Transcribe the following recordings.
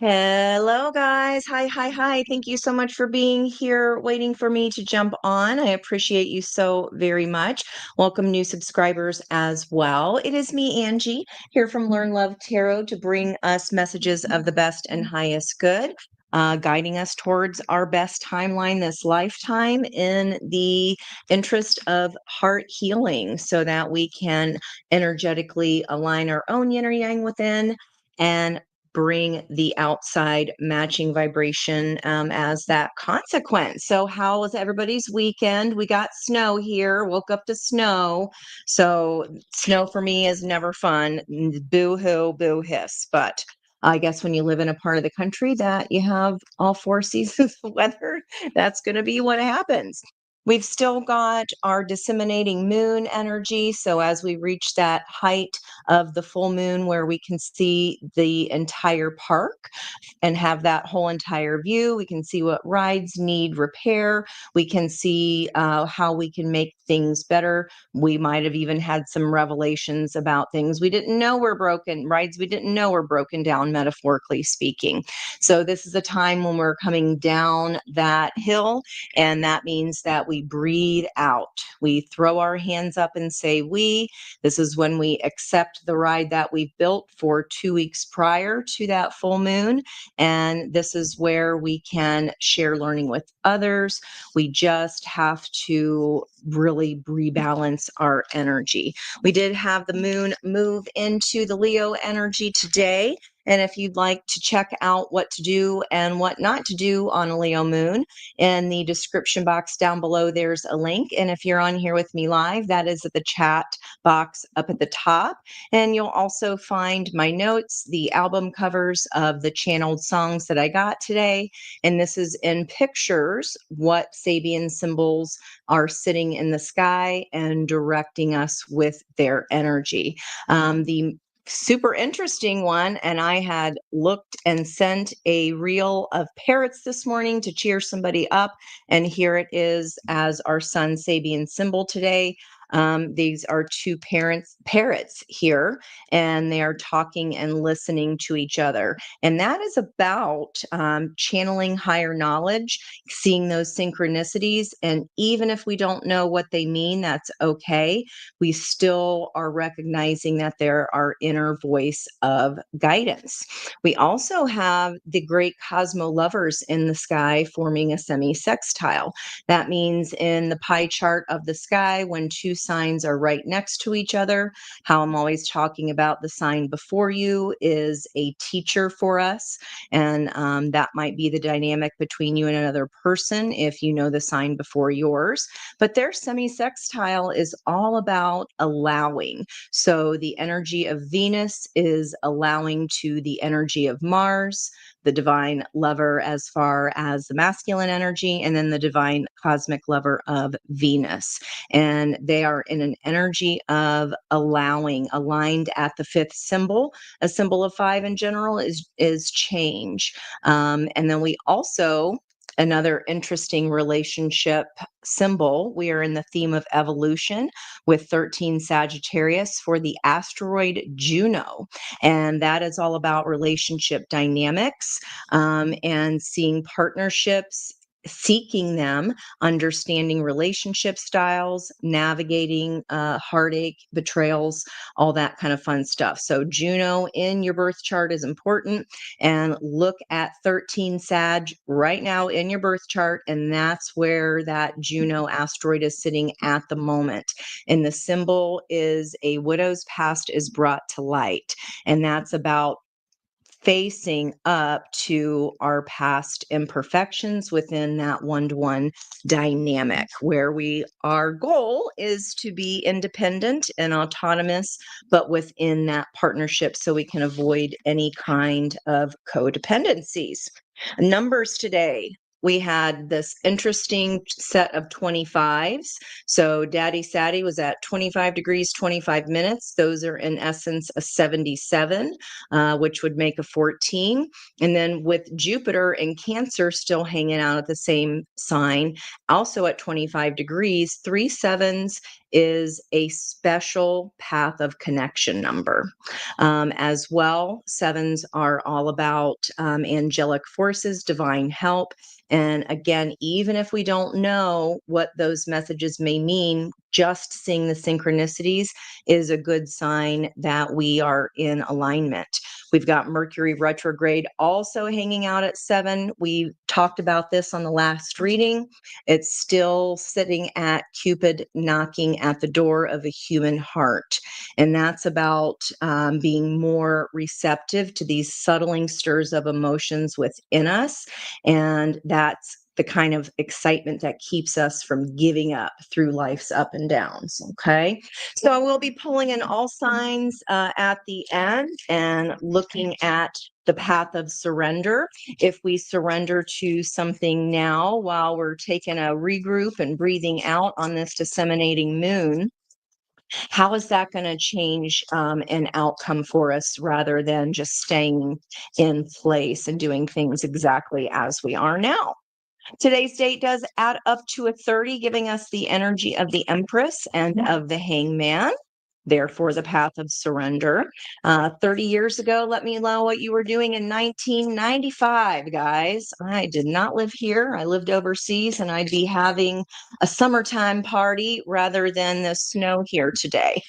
Hello, guys. Hi, hi, hi. Thank you so much for being here, waiting for me to jump on. I appreciate you so very much. Welcome, new subscribers as well. It is me, Angie, here from Learn Love Tarot to bring us messages of the best and highest good, guiding us towards our best timeline this lifetime in the interest of heart healing so that we can energetically align our own yin or yang within and bring the outside matching vibration as that consequence. So, how was everybody's weekend? We got snow here, woke up to snow. So, snow for me is never fun. Boo hoo, boo hiss. But I guess when you live in a part of the country that you have all four seasons of weather, that's going to be what happens. We've still got our disseminating moon energy. So, as we reach that height of the full moon where we can see the entire park and have that whole entire view, we can see what rides need repair. We can see how we can make things better. We might have even had some revelations about things we didn't know were broken, rides we didn't know were broken down, metaphorically speaking. So, this is a time when we're coming down that hill. And that means that we breathe out. We throw our hands up and say, we. This is when we accept the ride that we've built for 2 weeks prior to that full moon. And this is where we can share learning with others. We just have to really rebalance our energy. We did have the moon move into the Leo energy today. And if you'd like to check out what to do and what not to do on a Leo moon, in the description box down below, there's a link. And if you're on here with me live, that is at the chat box up at the top. And you'll also find my notes, the album covers of the channeled songs that I got today. And this is in pictures, what Sabian symbols are sitting in the sky and directing us with their energy. The super interesting one, and I had looked and sent a reel of parrots this morning to cheer somebody up, and here it is as our sun Sabian symbol today. These are two parrots here, and they are talking and listening to each other. And that is about channeling higher knowledge, seeing those synchronicities. And even if we don't know what they mean, that's okay. We still are recognizing that they're our inner voice of guidance. We also have the great cosmo lovers in the sky forming a semi-sextile. That means in the pie chart of the sky, when two signs are right next to each other, how I'm always talking about the sign before you is a teacher for us. And that might be the dynamic between you and another person if you know the sign before yours. But their semi-sextile is all about allowing. So the energy of Venus is allowing to the energy of Mars, the divine lover as far as the masculine energy, and then the divine cosmic lover of Venus. And they are in an energy of allowing, aligned at the fifth symbol. A symbol of five in general is change. And then we also, another interesting relationship symbol, we are in the theme of evolution with 13 Sagittarius for the asteroid Juno. And that is all about relationship dynamics and seeing partnerships, seeking them, understanding relationship styles, navigating heartache, betrayals, all that kind of fun stuff. So Juno in your birth chart is important, and look at 13 Sag right now in your birth chart, and that's where that Juno asteroid is sitting at the moment. And the symbol is a widow's past is brought to light, and that's about facing up to our past imperfections within that one-to-one dynamic where our goal is to be independent and autonomous, but within that partnership so we can avoid any kind of codependencies. Numbers today. We had this interesting set of 25s. So Daddy Sadie was at 25 degrees, 25 minutes. Those are in essence a 77, which would make a 14. And then with Jupiter and Cancer still hanging out at the same sign, also at 25 degrees, 3 sevens is a special path of connection number. As well, sevens are all about angelic forces, divine help. And again, even if we don't know what those messages may mean, just seeing the synchronicities is a good sign that we are in alignment. We've got Mercury retrograde also hanging out at 7. We talked about this on the last reading. It's still sitting at Cupid, knocking at the door of a human heart. And that's about being more receptive to these subtling stirs of emotions within us. And that's the kind of excitement that keeps us from giving up through life's up and downs. Okay. So I will be pulling in all signs at the end and looking at the path of surrender. If we surrender to something now while we're taking a regroup and breathing out on this disseminating moon, how is that going to change an outcome for us rather than just staying in place and doing things exactly as we are now? Today's date does add up to a 30, giving us the energy of the Empress and of the Hangman. Therefore, the path of surrender. 30 years ago, let me know what you were doing in 1995, guys. I did not live here. I lived overseas, and I'd be having a summertime party rather than the snow here today.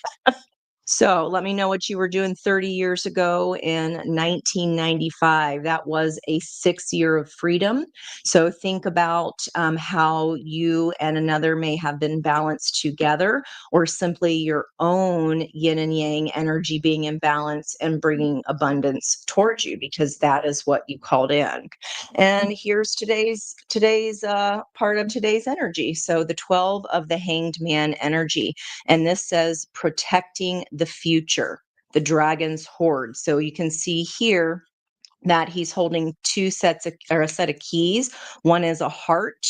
So let me know what you were doing 30 years ago in 1995. That was a 6 year of freedom. So think about how you and another may have been balanced together, or simply your own yin and yang energy being in balance and bringing abundance towards you, because that is what you called in. And here's today's part of today's energy. So the 12 of the Hanged Man energy. And this says protecting the future, the dragon's hoard. So you can see here that he's holding a set of keys. One is a heart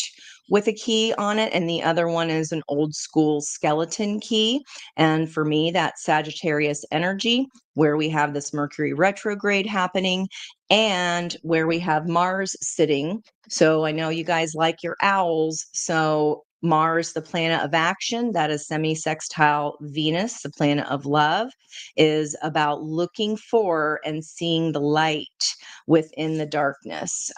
with a key on it, and the other one is an old school skeleton key. And for me, that's Sagittarius energy, where we have this Mercury retrograde happening and where we have Mars sitting. So I know you guys like your owls. So Mars, the planet of action, that is semi-sextile Venus, the planet of love, is about looking for and seeing the light within the darkness,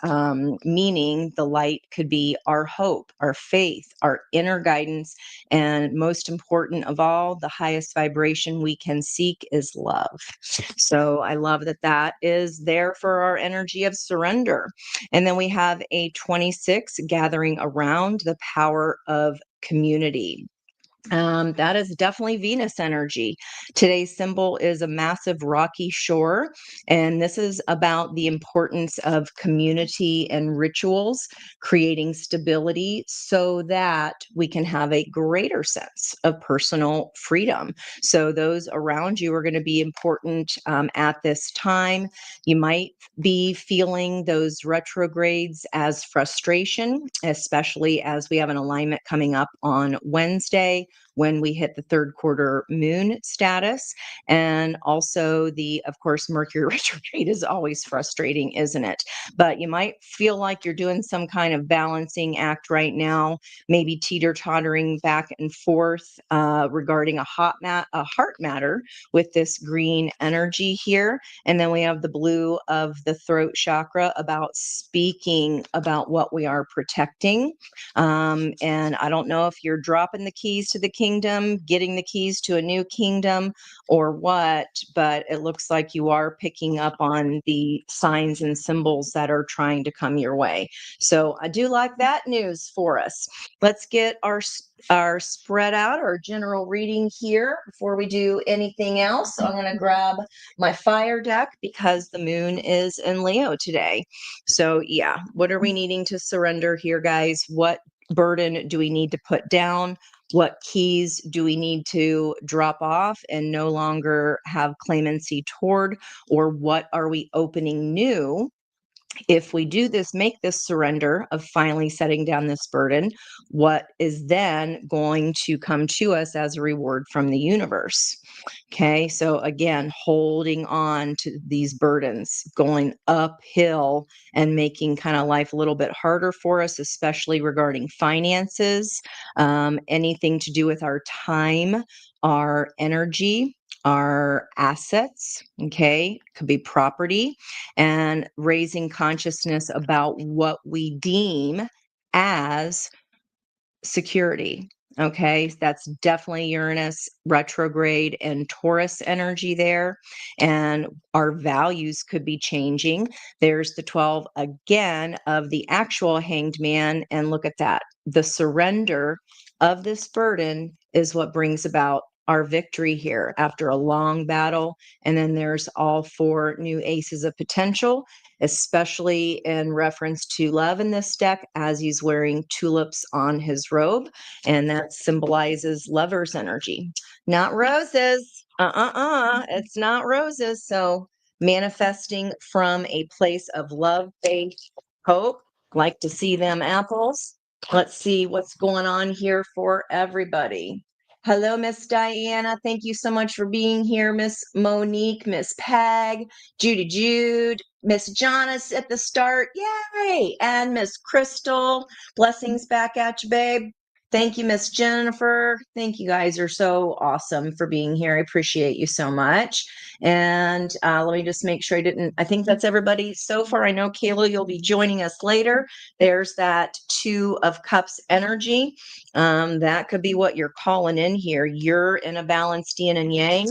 meaning the light could be our hope, our faith, our inner guidance, and most important of all, the highest vibration we can seek is love. So I love that that is there for our energy of surrender. And then we have a 26 gathering around the power of community. That is definitely Venus energy. Today's symbol is a massive rocky shore, and this is about the importance of community and rituals, creating stability so that we can have a greater sense of personal freedom. So those around you are going to be important at this time. You might be feeling those retrogrades as frustration, especially as we have an alignment coming up on Wednesday, when we hit the third quarter moon status. And also of course, Mercury retrograde is always frustrating, isn't it? But you might feel like you're doing some kind of balancing act right now, maybe teeter-tottering back and forth regarding a heart matter with this green energy here. And then we have the blue of the throat chakra, about speaking about what we are protecting. And I don't know if you're dropping the keys to the kingdom, getting the keys to a new kingdom, or what, but it looks like you are picking up on the signs and symbols that are trying to come your way. So I do like that news for us. Let's get our spread out, our general reading here before we do anything else. I'm going to grab my fire deck because the moon is in Leo today. So yeah, what are we needing to surrender here, guys? What burden do we need to put down? What keys do we need to drop off and no longer have claimancy toward? Or what are we opening new if we do this, make this surrender of finally setting down this burden, what is then going to come to us as a reward from the universe? Okay, so again, holding on to these burdens, going uphill and making kind of life a little bit harder for us, especially regarding finances, anything to do with our time, our energy, our assets, okay, could be property, and raising consciousness about what we deem as security. Okay, that's definitely Uranus retrograde and Taurus energy there. And our values could be changing. There's the 12 again of the actual hanged man. And look at that. The surrender of this burden is what brings about our victory here after a long battle. And then there's all 4 new aces of potential, especially in reference to love in this deck, as he's wearing tulips on his robe. And that symbolizes lover's energy, not roses. It's not roses. So manifesting from a place of love, faith, hope. Like to see them apples. Let's see what's going on here for everybody. Hello, Miss Diana. Thank you so much for being here. Miss Monique, Miss Peg, Jude, Miss Janice at the start. Yay! And Miss Crystal. Blessings back at you, babe. Thank you, Miss Jennifer. Thank you guys are so awesome for being here. I appreciate you so much. And let me just make sure I think that's everybody so far. I know Kayla, you'll be joining us later. There's that 2 of Cups energy. That could be what you're calling in here. You're in a balanced yin and yang,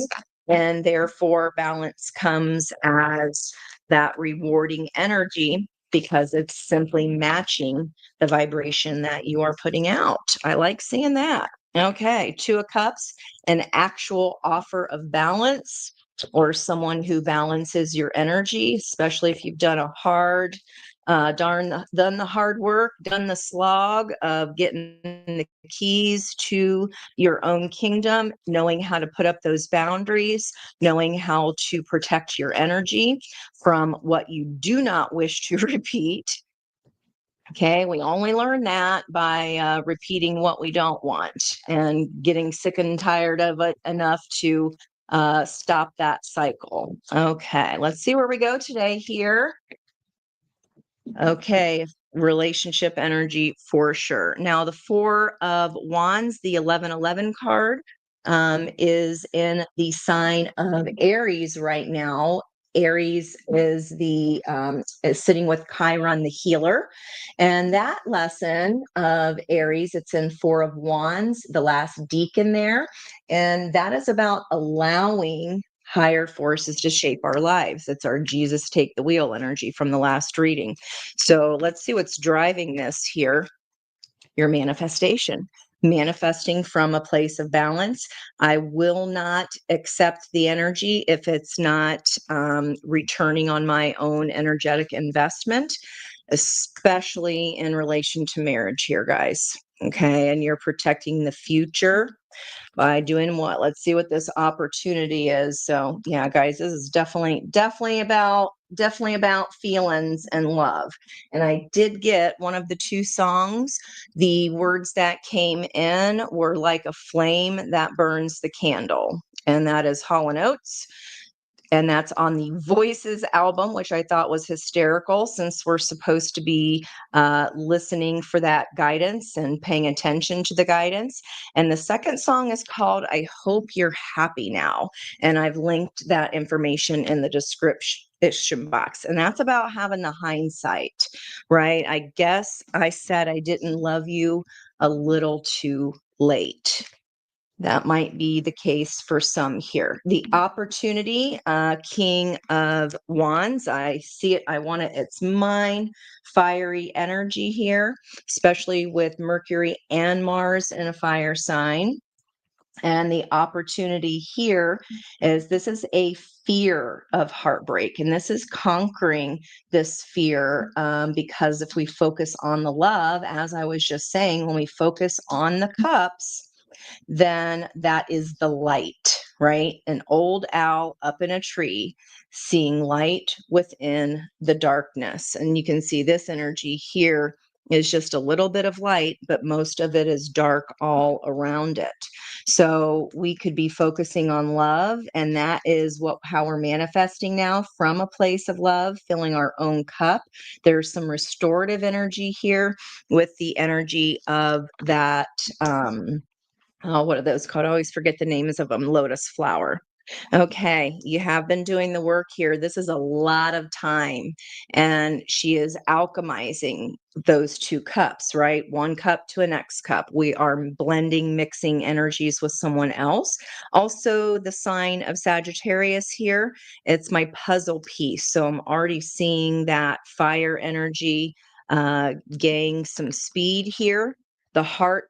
and therefore balance comes as that rewarding energy because it's simply matching the vibration that you are putting out. I like seeing that. Okay, 2 of Cups, an actual offer of balance, or someone who balances your energy, especially if you've done a hard done the hard work, done the slog of getting the keys to your own kingdom, knowing how to put up those boundaries, knowing how to protect your energy from what you do not wish to repeat. Okay, we only learn that by repeating what we don't want and getting sick and tired of it enough to stop that cycle. Okay, let's see where we go today here. Okay, relationship energy for sure. Now, the 4 of Wands, the 1111 card, is in the sign of Aries right now. Aries is is sitting with Chiron, the healer, and that lesson of Aries, it's in 4 of Wands, the last deacon there, and that is about allowing higher forces to shape our lives. It's our Jesus take the wheel energy from the last reading. So let's see what's driving this here. Your manifestation. Manifesting from a place of balance. I will not accept the energy if it's not returning on my own energetic investment, especially in relation to marriage here, guys. Okay. And you're protecting the future by doing what? Let's see what this opportunity is. So yeah, guys, this is definitely about feelings and love. And I did get one of the 2 songs. The words that came in were like a flame that burns the candle. And that is Hall & Oates. And that's on the Voices album, which I thought was hysterical since we're supposed to be listening for that guidance and paying attention to the guidance. And the second song is called I Hope You're Happy Now. And I've linked that information in the description box. And that's about having the hindsight, right? I guess I said I didn't love you a little too late. That might be the case for some here. The opportunity, King of Wands. I see it. I want it. It's mine. Fiery energy here, especially with Mercury and Mars in a fire sign. And the opportunity here is this is a fear of heartbreak. And this is conquering this fear because if we focus on the love, as I was just saying, when we focus on the cups, then that is the light, right? An old owl up in a tree seeing light within the darkness. And you can see this energy here is just a little bit of light, but most of it is dark all around it. So we could be focusing on love, and that is how we're manifesting now, from a place of love, filling our own cup. There's some restorative energy here with the energy of that what are those called? I always forget the names of them. Lotus flower. Okay, you have been doing the work here. This is a lot of time. And she is alchemizing those two cups, right? One cup to a next cup. We are blending, mixing energies with someone else. Also, the sign of Sagittarius here, it's my puzzle piece. So I'm already seeing that fire energy gain some speed here. The heart,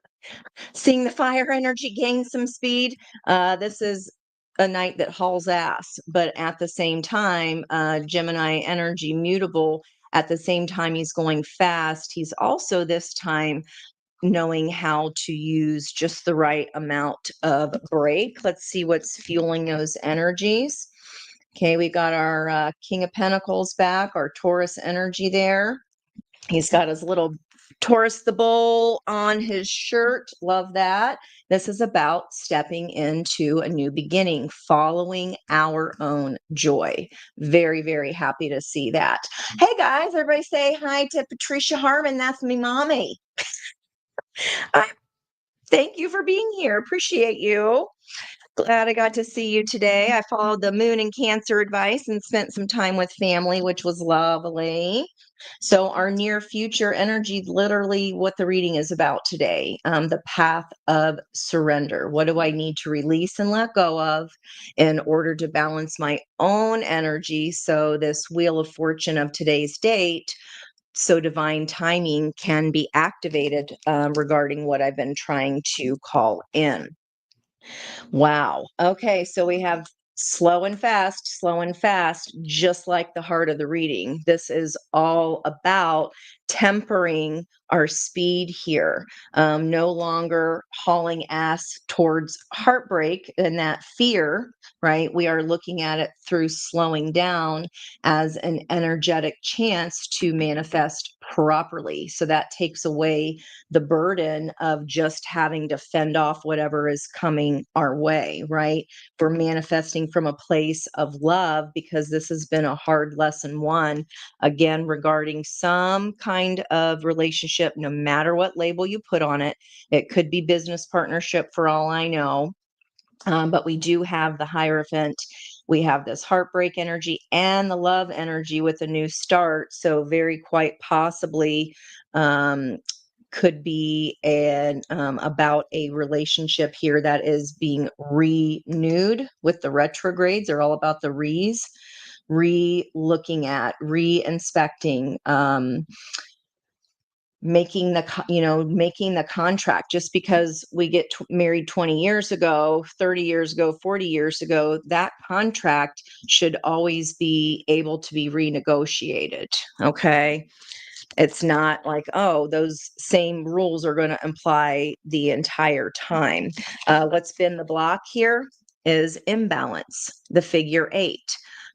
seeing the fire energy gain some speed. This is a night that hauls ass, but at the same time, Gemini energy mutable. At the same time, he's going fast. He's also this time knowing how to use just the right amount of break. Let's see what's fueling those energies. Okay, we got our King of Pentacles back, our Taurus energy there. He's got his little Taurus the bull on his shirt. Love that. This is about stepping into a new beginning, following our own joy. Very, very happy to see that. Hey guys, everybody say hi to Patricia Harmon. That's me, mommy. Thank you for being here. Appreciate you. Glad I got to see you today. I followed the moon and Cancer advice and spent some time with family, which was lovely. So our near future energy, literally what the reading is about today, the path of surrender. What do I need to release and let go of in order to balance my own energy? So this wheel of fortune of today's date, so divine timing can be activated regarding what I've been trying to call in. Wow. Okay. So we have slow and fast, just like the heart of the reading. This is all about tempering our speed here. No longer hauling ass towards heartbreak and that fear, right? We are looking at it through slowing down as an energetic chance to manifest properly. So that takes away the burden of just having to fend off whatever is coming our way, right? We're manifesting from a place of love because this has been a hard lesson one, again, regarding some kind of relationship, no matter what label you put on it. It could be business partnership for all I know. But we do have the Hierophant. We have this heartbreak energy and the love energy with a new start. So very quite possibly could be about a relationship here that is being renewed with the retrogrades. They're all about the re-looking at, re-inspecting, making the contract. Just because we get married 20 years ago, 30 years ago, 40 years ago, that contract should always be able to be renegotiated. Okay. It's not like, oh, those same rules are going to apply the entire time. What's been the block here is imbalance, the figure 8.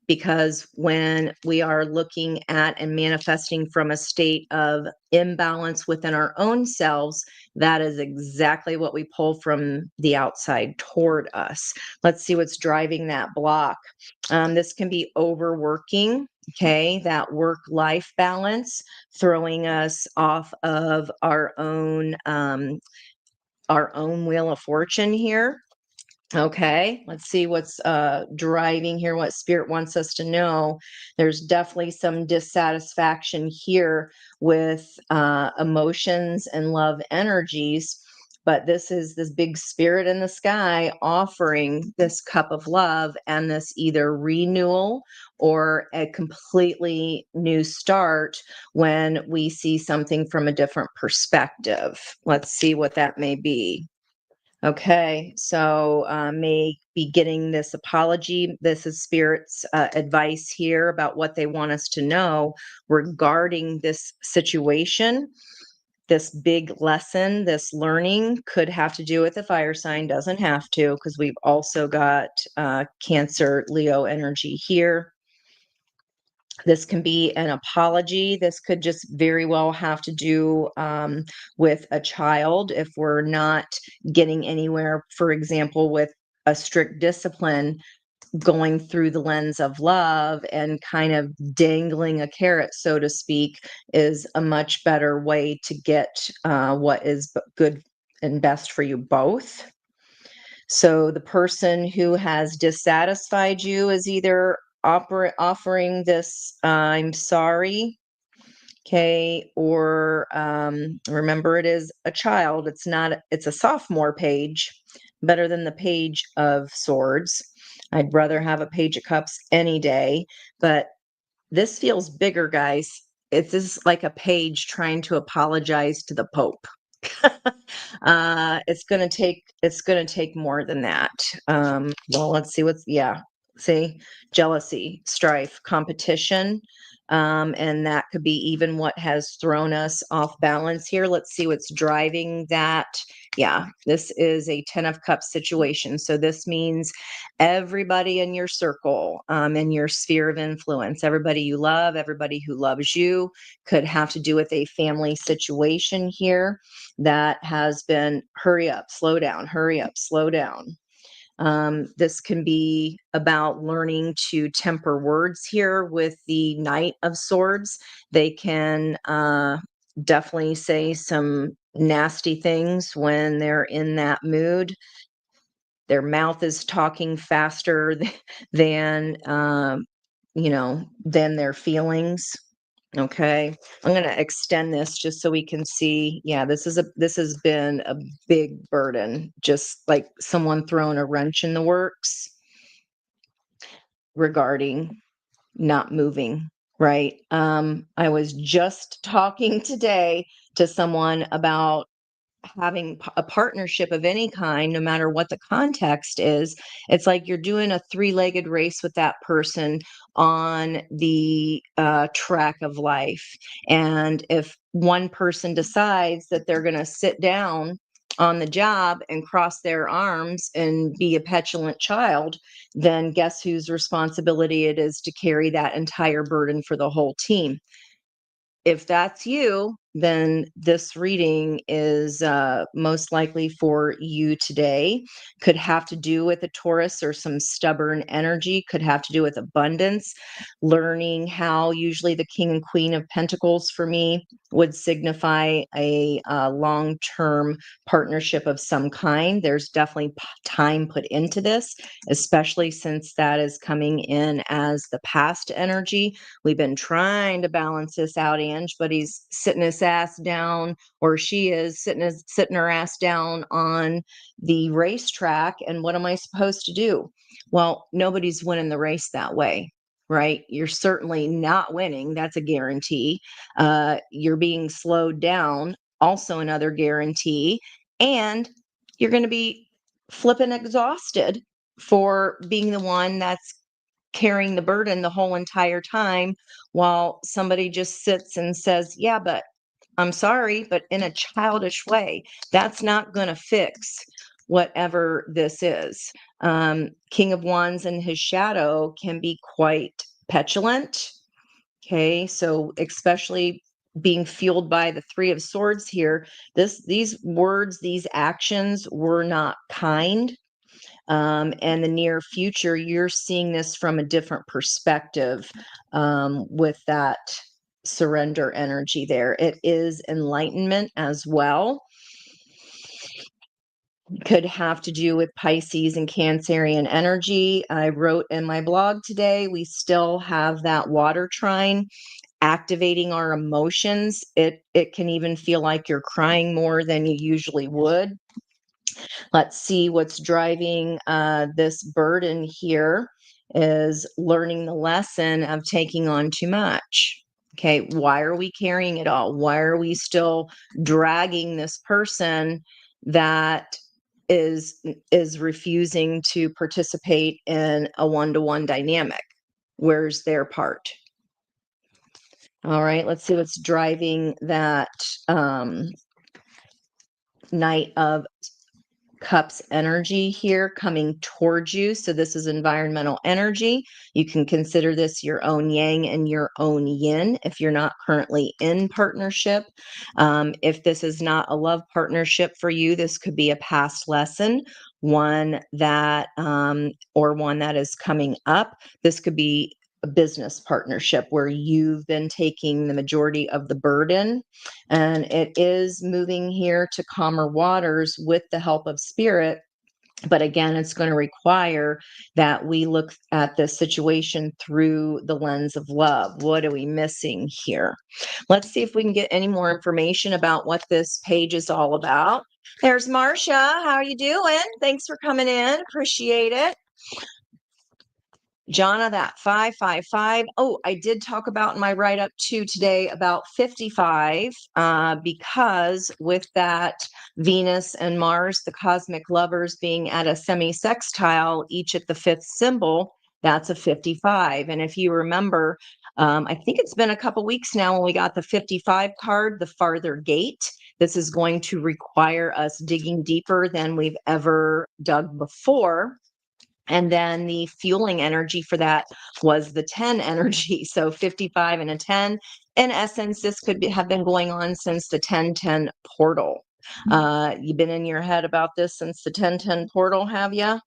Because when we are looking at and manifesting from a state of imbalance within our own selves, that is exactly what we pull from the outside toward us. Let's see what's driving that block. This can be overworking, okay, that work-life balance, throwing us off of our own wheel of fortune here. Okay, let's see what's driving here, what spirit wants us to know. There's definitely some dissatisfaction here with emotions and love energies. But this is this big spirit in the sky offering this cup of love and this either renewal or a completely new start when we see something from a different perspective. Let's see what that may be. Okay, so may be getting this apology. This is Spirit's advice here about what they want us to know regarding this situation. this big lesson, this learning could have to do with the fire sign, doesn't have to, because we've also got Cancer, Leo energy here. This can be an apology. This could just very well have to do with a child if we're not getting anywhere, for example, with a strict discipline, going through the lens of love and kind of dangling a carrot, so to speak, is a much better way to get what is good and best for you both. So the person who has dissatisfied you is either offering this I'm sorry, okay, or remember, it is a child. It's a sophomore page, better than the Page of Swords. I'd rather have a Page of Cups any day, but this feels bigger, guys. This is like a page trying to apologize to the Pope. It's gonna take more than that. Well, let's see see, jealousy, strife, competition. And that could be even what has thrown us off balance here. Let's see what's driving that. Yeah, this is a 10 of Cups situation. So this means everybody in your circle, in your sphere of influence, everybody you love, everybody who loves you, could have to do with a family situation here that has been hurry up, slow down, hurry up, slow down. This can be about learning to temper words here with the Knight of Swords. They can definitely say some nasty things when they're in that mood. Their mouth is talking faster than, than their feelings. Okay, I'm going to extend this just so we can see. Yeah, this has been a big burden, just like someone throwing a wrench in the works regarding not moving, right? I was just talking today to someone about having a partnership of any kind, no matter what the context is. It's like you're doing a three-legged race with that person on the track of life. And if one person decides that they're going to sit down on the job and cross their arms and be a petulant child, then guess whose responsibility it is to carry that entire burden for the whole team? If that's you, then this reading is most likely for you today. Could have to do with a Taurus or some stubborn energy, could have to do with abundance, learning how usually the King and Queen of Pentacles for me would signify a long-term partnership of some kind. There's definitely time put into this, especially since that is coming in as the past energy. We've been trying to balance this out, Ange, but he's sitting his ass down, or she is sitting her ass down on the racetrack. And what am I supposed to do? Well, nobody's winning the race that way, right? You're certainly not winning. That's a guarantee. You're being slowed down, also another guarantee. And you're going to be flipping exhausted for being the one that's carrying the burden the whole entire time, while somebody just sits and says, yeah, but I'm sorry, but in a childish way. That's not going to fix whatever this is. King of Wands and his shadow can be quite petulant. Okay, so especially being fueled by the Three of Swords here, these words, these actions were not kind. And the near future, you're seeing this from a different perspective, with that surrender energy there. It is enlightenment as well. Could have to do with Pisces and Cancerian energy. I wrote in my blog today, we still have that water trine activating our emotions. It can even feel like you're crying more than you usually would. Let's see what's driving this burden here is learning the lesson of taking on too much. Okay, why are we carrying it all? Why are we still dragging this person that is refusing to participate in a one-to-one dynamic? Where's their part? All right, let's see what's driving that Knight of Cups energy here coming towards you. So this is environmental energy. You can consider this your own yang and your own yin if you're not currently in partnership. If this is not a love partnership for you, this could be a past lesson, one that or one that is coming up. This could be a business partnership where you've been taking the majority of the burden, and it is moving here to calmer waters with the help of spirit. But again, it's going to require that we look at this situation through the lens of love. What are we missing here? Let's see if we can get any more information about what this page is all about. There's Marcia. How are you doing? Thanks for coming in. Appreciate it. Jonna, that 555. Oh, I did talk about in my write up too today about 55, because with that Venus and Mars, the cosmic lovers being at a semi-sextile, each at the fifth symbol, that's a 55. And if you remember, I think it's been a couple weeks now when we got the 55 card, the farther gate. This is going to require us digging deeper than we've ever dug before. And then the fueling energy for that was the 10 energy. So 55 and a 10. In essence, this could have been going on since the 10-10 portal. You've been in your head about this since the 10-10 portal, have you?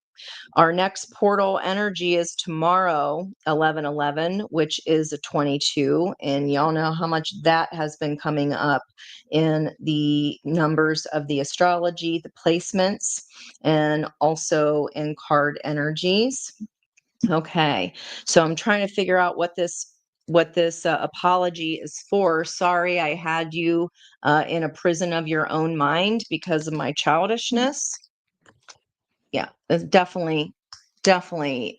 Our next portal energy is tomorrow, 11/11, which is a 22. And y'all know how much that has been coming up in the numbers of the astrology, the placements, and also in card energies. Okay, so I'm trying to figure out what this apology is for. Sorry, I had you in a prison of your own mind because of my childishness. Yeah, it's definitely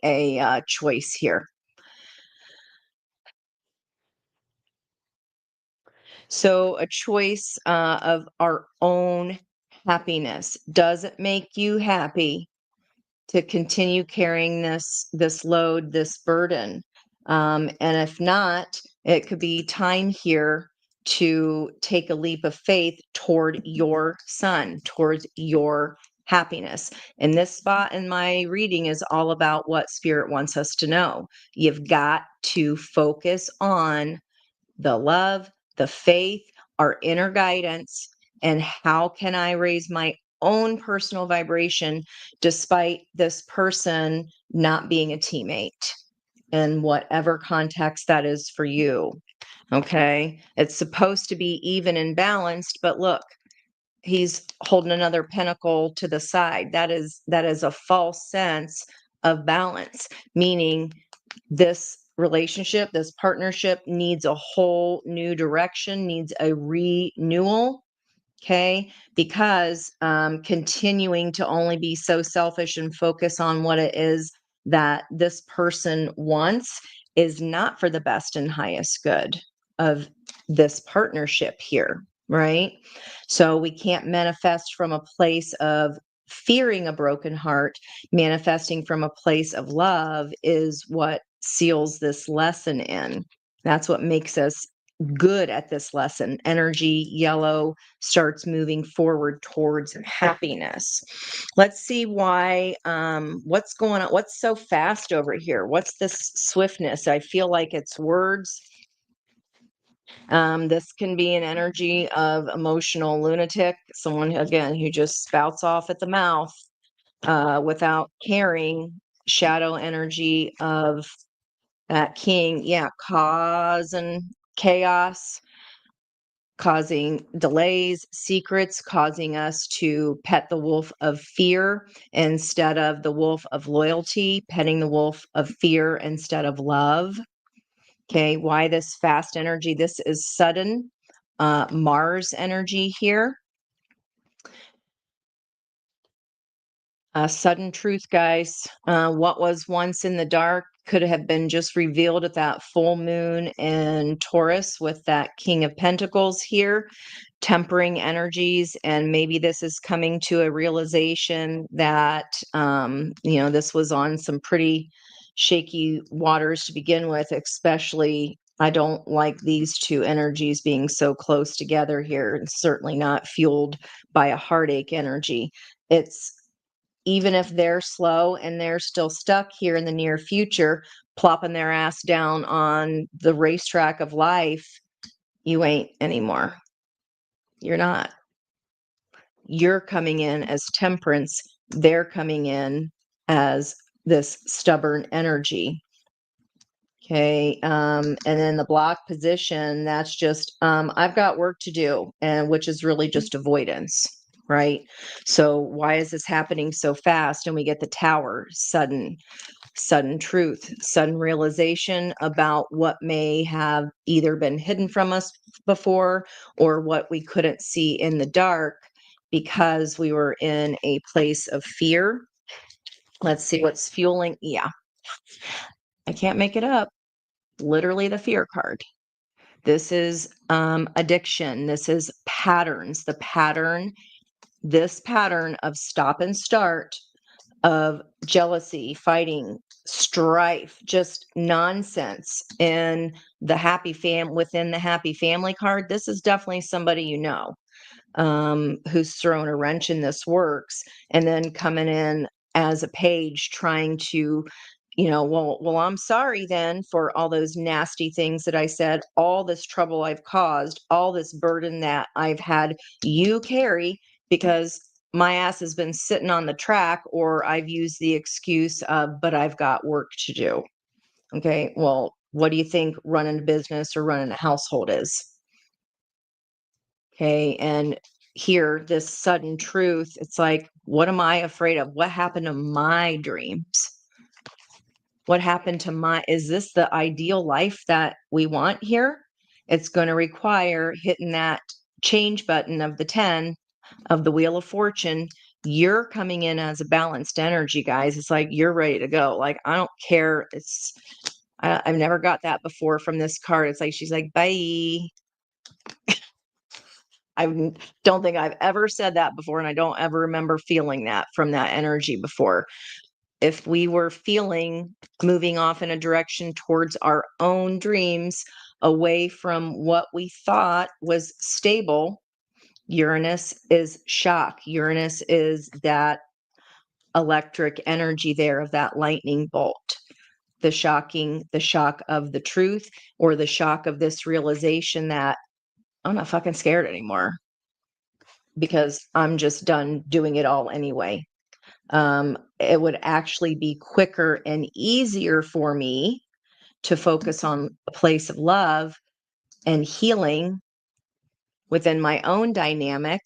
a choice here. So a choice of our own happiness. Does it make you happy to continue carrying this load, this burden? And if not, it could be time here to take a leap of faith toward your son, towards your happiness. And this spot in my reading is all about what spirit wants us to know. You've got to focus on the love, the faith, our inner guidance, and how can I raise my own personal vibration despite this person not being a teammate, in whatever context that is for you. Okay. It's supposed to be even and balanced, but look, he's holding another pentacle to the side. That is a false sense of balance, meaning this relationship, this partnership needs a whole new direction, needs a renewal. Okay. Because continuing to only be so selfish and focus on what it is that this person wants is not for the best and highest good of this partnership here. Right. So we can't manifest from a place of fearing a broken heart. Manifesting from a place of love is what seals this lesson in. That's what makes us good at this lesson. Energy yellow starts moving forward towards happiness. Let's see why, what's going on? What's so fast over here? What's this swiftness? I feel like it's words. This can be an energy of emotional lunatic, someone, again, who just spouts off at the mouth without caring. Shadow energy of that king, yeah, cause and chaos, causing delays, secrets, causing us to pet the wolf of fear instead of the wolf of loyalty, petting the wolf of fear instead of love. Okay, why this fast energy? This is sudden Mars energy here. Sudden truth, guys. What was once in the dark could have been just revealed at that full moon in Taurus with that King of Pentacles here, tempering energies. And maybe this is coming to a realization that, this was on some pretty shaky waters to begin with, especially I don't like these two energies being so close together here. It's certainly not fueled by a heartache energy. It's even if they're slow and they're still stuck here in the near future, plopping their ass down on the racetrack of life, you ain't anymore. You're not. You're coming in as temperance. They're coming in as this stubborn energy. Okay. And then the block position, that's just, I've got work to do, and which is really just avoidance, right? So why is this happening so fast? And we get the tower, sudden truth, sudden realization about what may have either been hidden from us before or what we couldn't see in the dark because we were in a place of fear. Let's see what's fueling. Yeah, I can't make it up. Literally the fear card. This is addiction. This is patterns. This pattern of stop and start, of jealousy, fighting, strife, just nonsense. And the within the happy family card, this is definitely somebody who's thrown a wrench in this works, and then coming in as a page trying to, well, I'm sorry then for all those nasty things that I said, all this trouble I've caused, all this burden that I've had you carry because my ass has been sitting on the track, or I've used the excuse of, but I've got work to do. Okay. Well, what do you think running a business or running a household is? Okay. And here, this sudden truth, it's like, what am I afraid of? What happened to my dreams? What happened to is this the ideal life that we want here? It's going to require hitting that change button of the 10 of the Wheel of Fortune. You're coming in as a balanced energy, guys. It's like, you're ready to go. Like, I don't care. I've never got that before from this card. It's like, she's like, bye. I don't think I've ever said that before, and I don't ever remember feeling that from that energy before. If we were feeling moving off in a direction towards our own dreams, away from what we thought was stable, Uranus is shock. Uranus is that electric energy there of that lightning bolt. The shock of the truth, or the shock of this realization that I'm not fucking scared anymore because I'm just done doing it all anyway. It would actually be quicker and easier for me to focus on a place of love and healing within my own dynamic.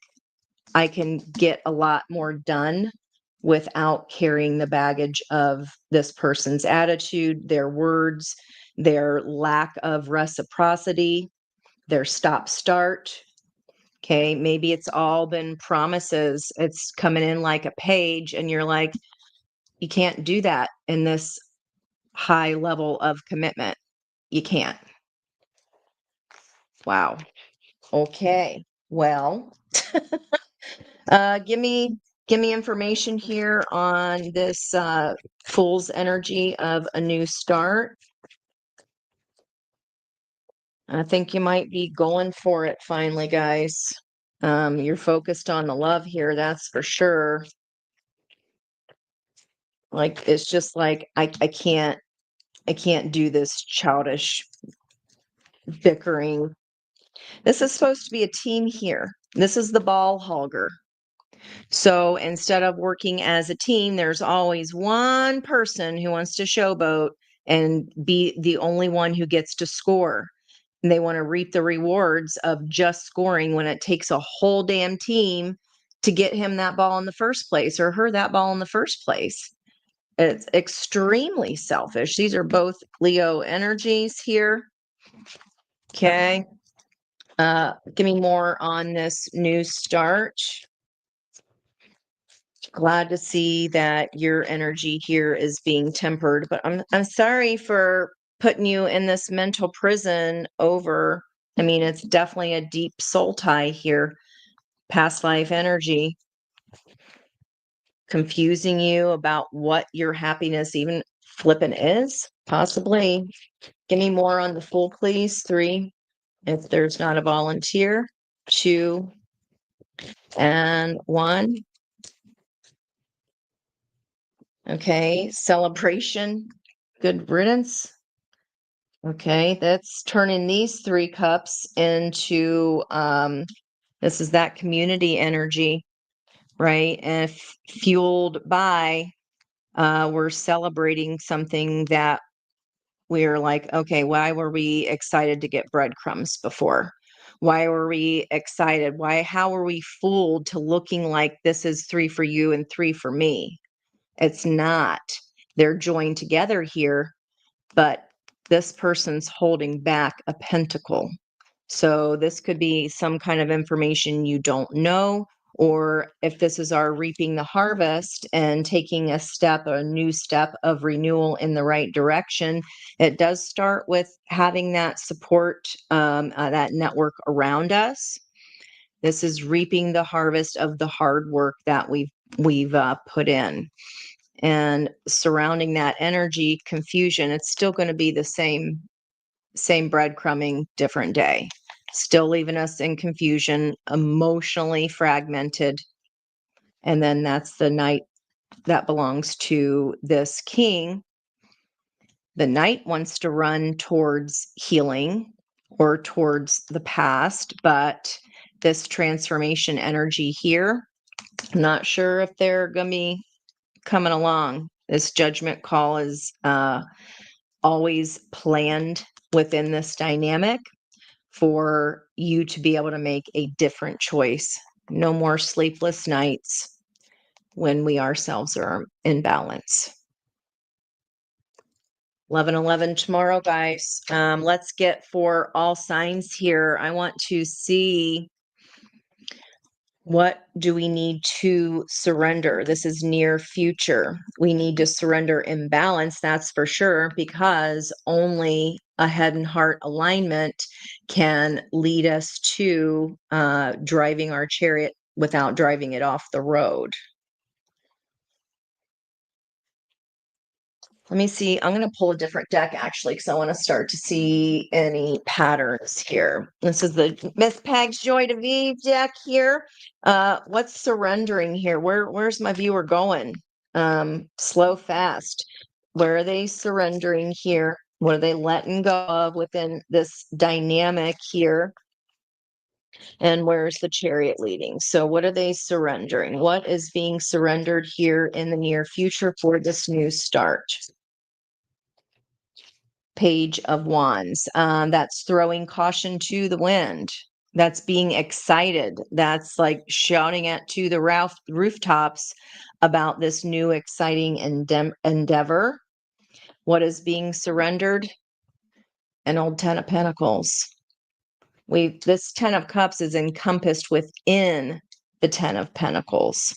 I can get a lot more done without carrying the baggage of this person's attitude, their words, their lack of reciprocity, their stop start. Okay, maybe it's all been promises. It's coming in like a page, and you're like, you can't do that in this high level of commitment. You can't. Wow. Okay. Well, give me information here on this Fool's energy of a new start. I think you might be going for it finally, guys. You're focused on the love here, that's for sure. Like, it's just like, I can't do this childish bickering. This is supposed to be a team here. This is the ball hogger. So instead of working as a team, there's always one person who wants to showboat and be the only one who gets to score. And they want to reap the rewards of just scoring when it takes a whole damn team to get him that ball in the first place, or her that ball in the first place. It's extremely selfish. These are both Leo energies here. Okay. Give me more on this new start. Glad to see that your energy here is being tempered, but I'm sorry for putting you in this mental prison over. I mean, it's definitely a deep soul tie here. Past life energy confusing you about what your happiness even flipping is. Possibly. Give me more on the Fool, please. 3, if there's not a volunteer. 2, and 1. Okay, celebration. Good riddance. Okay, that's turning these 3 cups into, this is that community energy, right? And fueled by, we're celebrating something that we're like, okay, why were we excited to get breadcrumbs before? Why were we excited? How were we fooled to looking like this is 3 for you and 3 for me? It's not. They're joined together here, but this person's holding back a pentacle. So this could be some kind of information you don't know, or if this is our reaping the harvest and taking a new step of renewal in the right direction. It does start with having that support, that network around us. This is reaping the harvest of the hard work that we've put in. And surrounding that energy confusion, it's still going to be the same breadcrumbing, different day, still leaving us in confusion, emotionally fragmented. And then that's the Knight that belongs to this king. The Knight wants to run towards healing or towards the past, but this transformation energy here, I'm not sure if they're going to be coming along. This judgment call is always planned within this dynamic for you to be able to make a different choice. No more sleepless nights when we ourselves are in balance. 11/11 tomorrow, guys. Let's get for all signs here. I want to see, what do we need to surrender? This is near future. We need to surrender imbalance, that's for sure, because only a head and heart alignment can lead us to driving our chariot without driving it off the road. Let me see. I'm going to pull a different deck, actually, because I want to start to see any patterns here. This is the Miss Peg's Joy to Vive deck here. What's surrendering here? Where's my viewer going? Slow, fast. Where are they surrendering here? What are they letting go of within this dynamic here? And where's the Chariot leading? So what are they surrendering? What is being surrendered here in the near future for this new start? Page of Wands. That's throwing caution to the wind. That's being excited. That's like shouting to the rooftops about this new exciting endeavor. What is being surrendered? An old 10 of Pentacles. This 10 of Cups is encompassed within the 10 of Pentacles.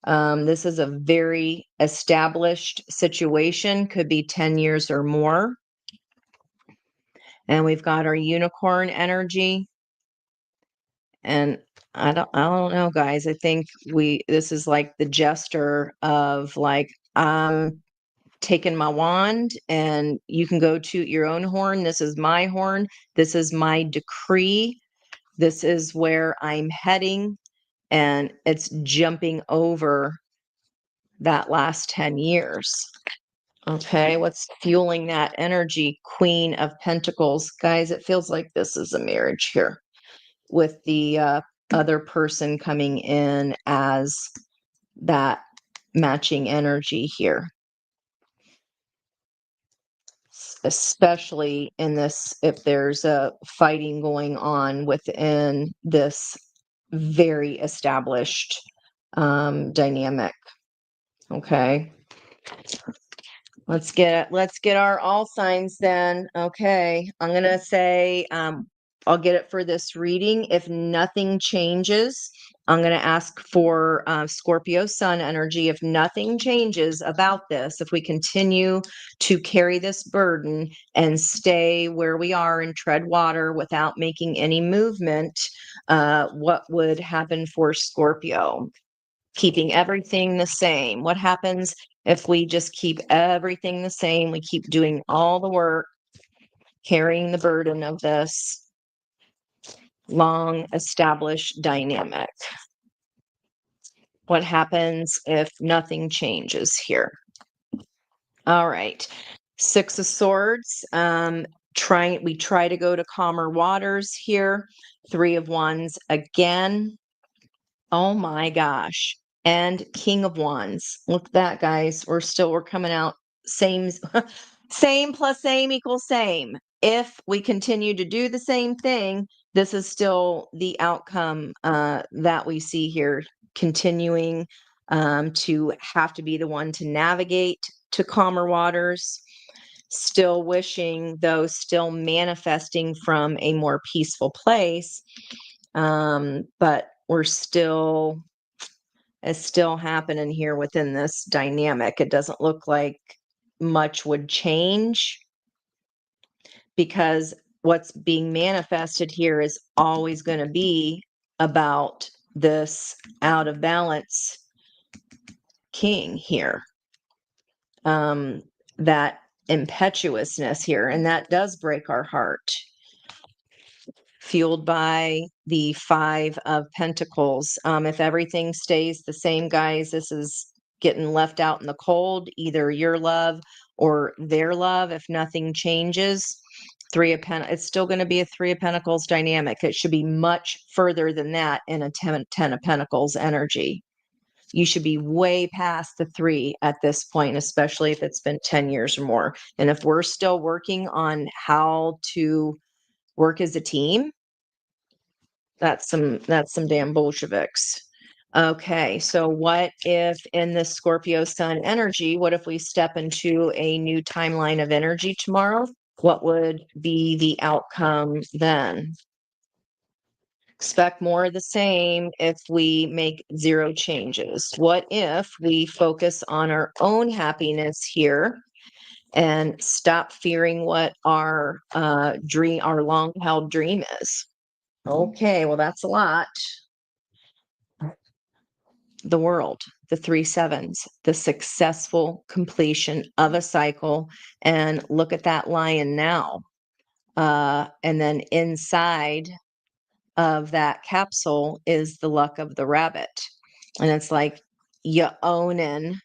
This is a very established situation, could be 10 years or more. And we've got our unicorn energy. And I don't know, guys. I think this is like the gesture of like, I'm taking my wand and you can go toot your own horn. This is my horn. This is my decree. This is where I'm heading. And it's jumping over that last 10 years. Okay, what's fueling that energy? Queen of Pentacles. Guys, it feels like this is a marriage here with the other person coming in as that matching energy here. Especially in this, if there's a fighting going on within this very established dynamic. Okay. Let's get our all signs then. Okay. I'm going to say, I'll get it for this reading. If nothing changes, I'm going to ask for Scorpio sun energy. If nothing changes about this, if we continue to carry this burden and stay where we are and tread water without making any movement, what would happen for Scorpio? keeping everything the same. What happens if we just keep everything the same? We keep doing all the work, carrying the burden of this long established dynamic. What happens if nothing changes here? All right. Six of Swords. We try to go to calmer waters here. Three of Wands again. Oh my gosh. And King of Wands. Look at that, guys. We're coming out same same plus same equals same. If we continue to do the same thing, this is still the outcome that we see here, continuing to have to be the one to navigate to calmer waters. Still wishing, though, still manifesting from a more peaceful place. But it's still happening here within this dynamic. It doesn't look like much would change, because what's being manifested here is always going to be about this out of balance king here. That impetuousness here, and that does break our heart. Fueled by the Five of Pentacles. If everything stays the same, guys, this is getting left out in the cold, either your love or their love. If nothing changes, it's still going to be a Three of Pentacles dynamic. It should be much further than that in a 10 of Pentacles energy. You should be way past the three at this point, especially if it's been 10 years or more. And if we're still working on how to work as a team, that's some damn Bolsheviks. Okay, so what if in the Scorpio sun energy, what if we step into a new timeline of energy tomorrow? What would be the outcome then? Expect more of the same if we make zero changes. What if we focus on our own happiness here and stop fearing what our our long-held dream is? Okay, well, that's a lot. The World, the three sevens, the successful completion of a cycle. And look at that lion now. And then inside of that capsule is the luck of the rabbit. And it's like you're owning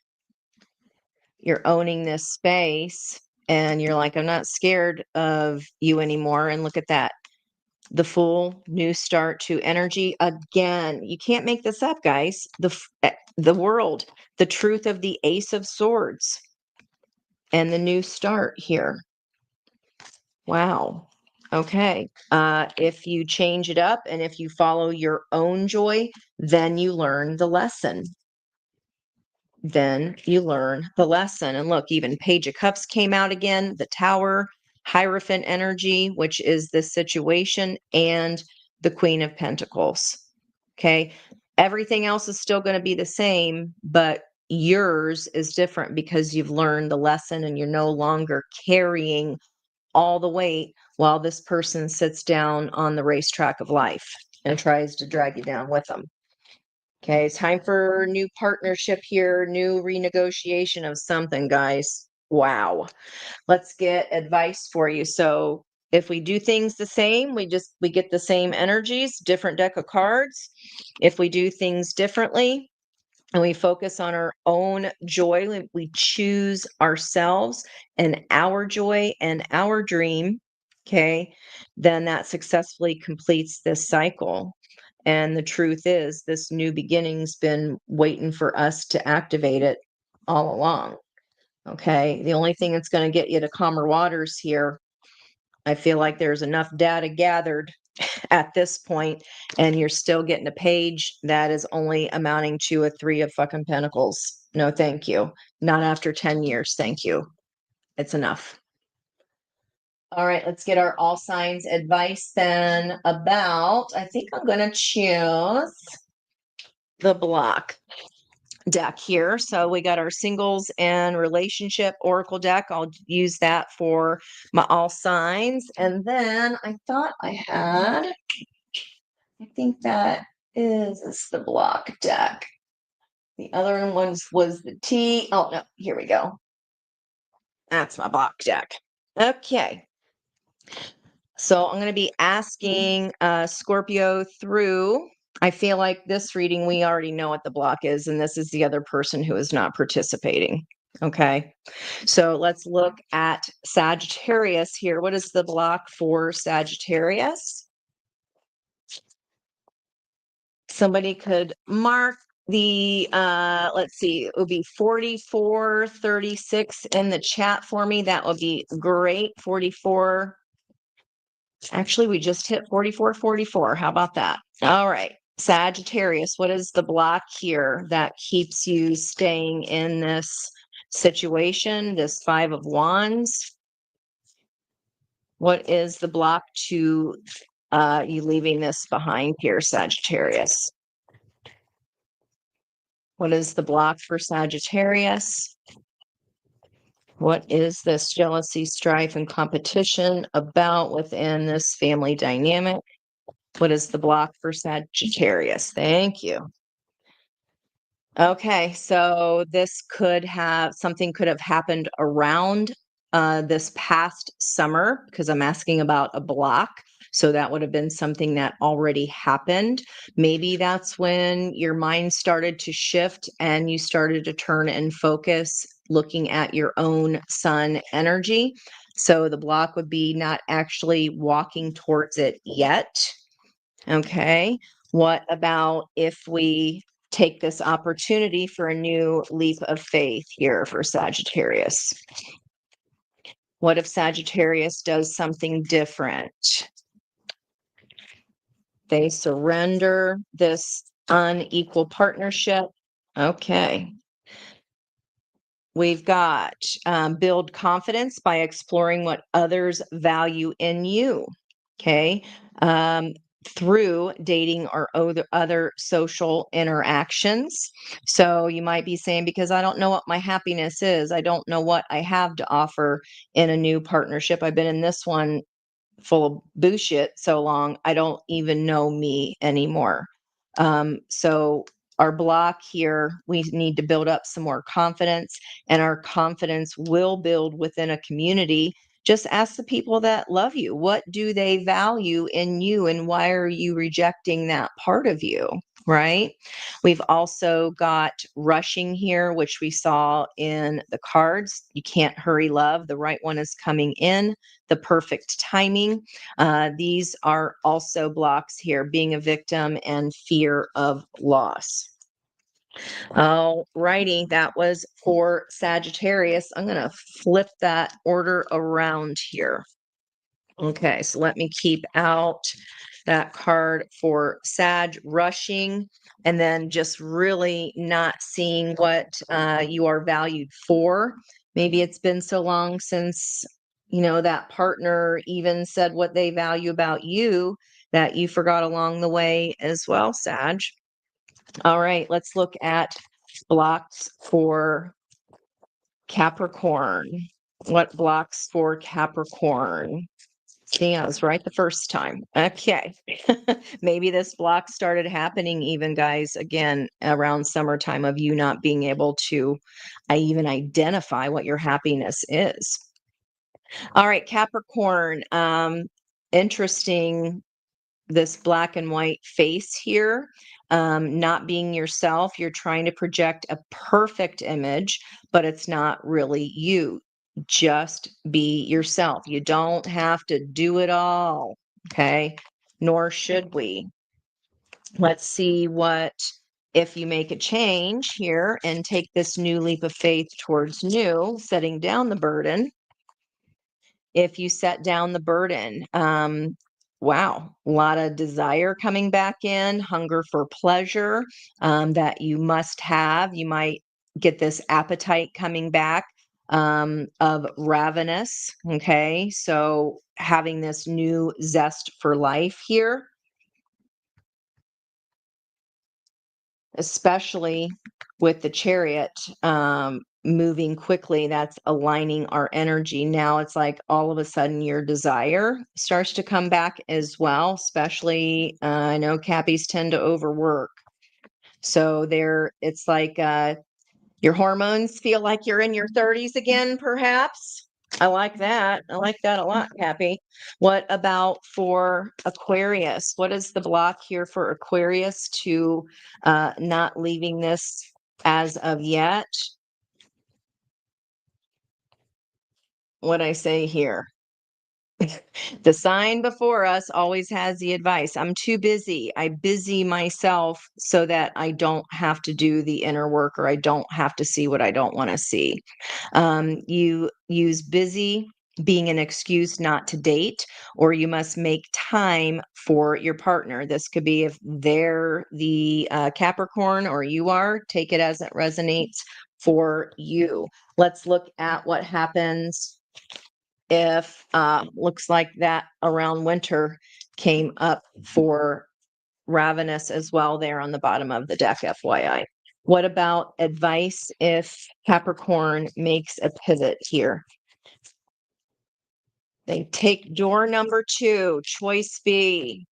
this space, and you're like, I'm not scared of you anymore. And look at that. The Fool, new start to energy again. You can't make this up, guys. The World, the truth of the Ace of Swords, and the new start here. Wow. Okay. If you change it up and if you follow your own joy, then you learn the lesson. And look, even Page of Cups came out again, the Tower, Hierophant energy, which is this situation, and the Queen of Pentacles. Okay. Everything else is still going to be the same, but yours is different because you've learned the lesson and you're no longer carrying all the weight while this person sits down on the racetrack of life and tries to drag you down with them. Okay, it's time for new partnership here, new renegotiation of something, guys. Wow. Let's get advice for you. So if we do things the same, we get the same energies, different deck of cards. If we do things differently and we focus on our own joy, we choose ourselves and our joy and our dream, okay, then that successfully completes this cycle. And the truth is, this new beginning's been waiting for us to activate it all along. Okay. The only thing that's going to get you to calmer waters here, I feel like there's enough data gathered at this point, and you're still getting a page that is only amounting to a Three of fucking Pentacles. No, thank you. Not after 10 years. Thank you. It's enough. All right, let's get our all signs advice then about, I think I'm going to choose the block deck here. So we got our singles and relationship oracle deck. I'll use that for my all signs. And then I thought I think that is the block deck. The other one was the T. Oh, no, here we go. That's my block deck. Okay. So I'm going to be asking Scorpio through. I feel like this reading, we already know what the block is, and this is the other person who is not participating. Okay. So let's look at Sagittarius here. What is the block for Sagittarius? Somebody could mark the let's see, it would be 4436 in the chat for me. That would be great. 44. Actually, we just hit 4444. How about that? All right. Sagittarius, what is the block here that keeps you staying in this situation, this Five of Wands? What is the block to you leaving this behind here, Sagittarius? What is the block for Sagittarius? What is this jealousy, strife, and competition about within this family dynamic? What is the block for Sagittarius? Thank you. Okay, so this could have something could have happened around this past summer because I'm asking about a block. So that would have been something that already happened. Maybe that's when your mind started to shift and you started to turn and focus looking at your own sun energy. So the block would be not actually walking towards it yet. Okay. What about if we take this opportunity for a new leap of faith here for Sagittarius? What if Sagittarius does something different? They surrender this unequal partnership. Okay. We've got build confidence by exploring what others value in you. Okay. Through dating or other social interactions. So you might be saying, because I don't know what my happiness is, I don't know what I have to offer in a new partnership. I've been in this one full of bullshit so long, I don't even know me anymore. So our block here, we need to build up some more confidence, and our confidence will build within a community. Just ask the people that love you, what do they value in you, and why are you rejecting that part of you? Right. We've also got rushing here, which we saw in the cards. You can't hurry love. The right one is coming in, the perfect timing. These are also blocks here, being a victim and fear of loss. All righty, that was for Sagittarius. I'm going to flip that order around here. Okay, so let me keep out that card for Sag rushing, and then just really not seeing what you are valued for. Maybe it's been so long since, that partner even said what they value about you that you forgot along the way as well, Sag. All right, let's look at blocks for Capricorn. What blocks for Capricorn? See, I was right the first time. Okay. Maybe this block started happening even, guys, again, around summertime of you not being able to even identify what your happiness is. All right, Capricorn. Interesting, this black and white face here. Not being yourself. You're trying to project a perfect image, but it's not really you. Just be yourself. You don't have to do it all. Okay. Nor should we. Let's see what, if you make a change here and take this new leap of faith towards new, setting down the burden. If you set down the burden, wow, a lot of desire coming back in, hunger for pleasure that you must have. You might get this appetite coming back of ravenous. Okay. So having this new zest for life here, especially with the Chariot moving quickly, that's aligning our energy. Now it's like all of a sudden your desire starts to come back as well, especially I know Cappies tend to overwork. So it's like your hormones feel like you're in your 30s again, perhaps. I like that. I like that a lot, Happy. What about for Aquarius? What is the block here for Aquarius to not leaving this as of yet? What I say here? The sign before us always has the advice. I'm too busy. I busy myself so that I don't have to do the inner work, or I don't have to see what I don't want to see. You use busy being an excuse not to date, or you must make time for your partner. This could be if they're the Capricorn or you are, take it as it resonates for you. Let's look at what happens if looks like that around winter came up for Ravenous as well there on the bottom of the deck, FYI. What about advice if Capricorn makes a pivot here? They take door number 2, choice B.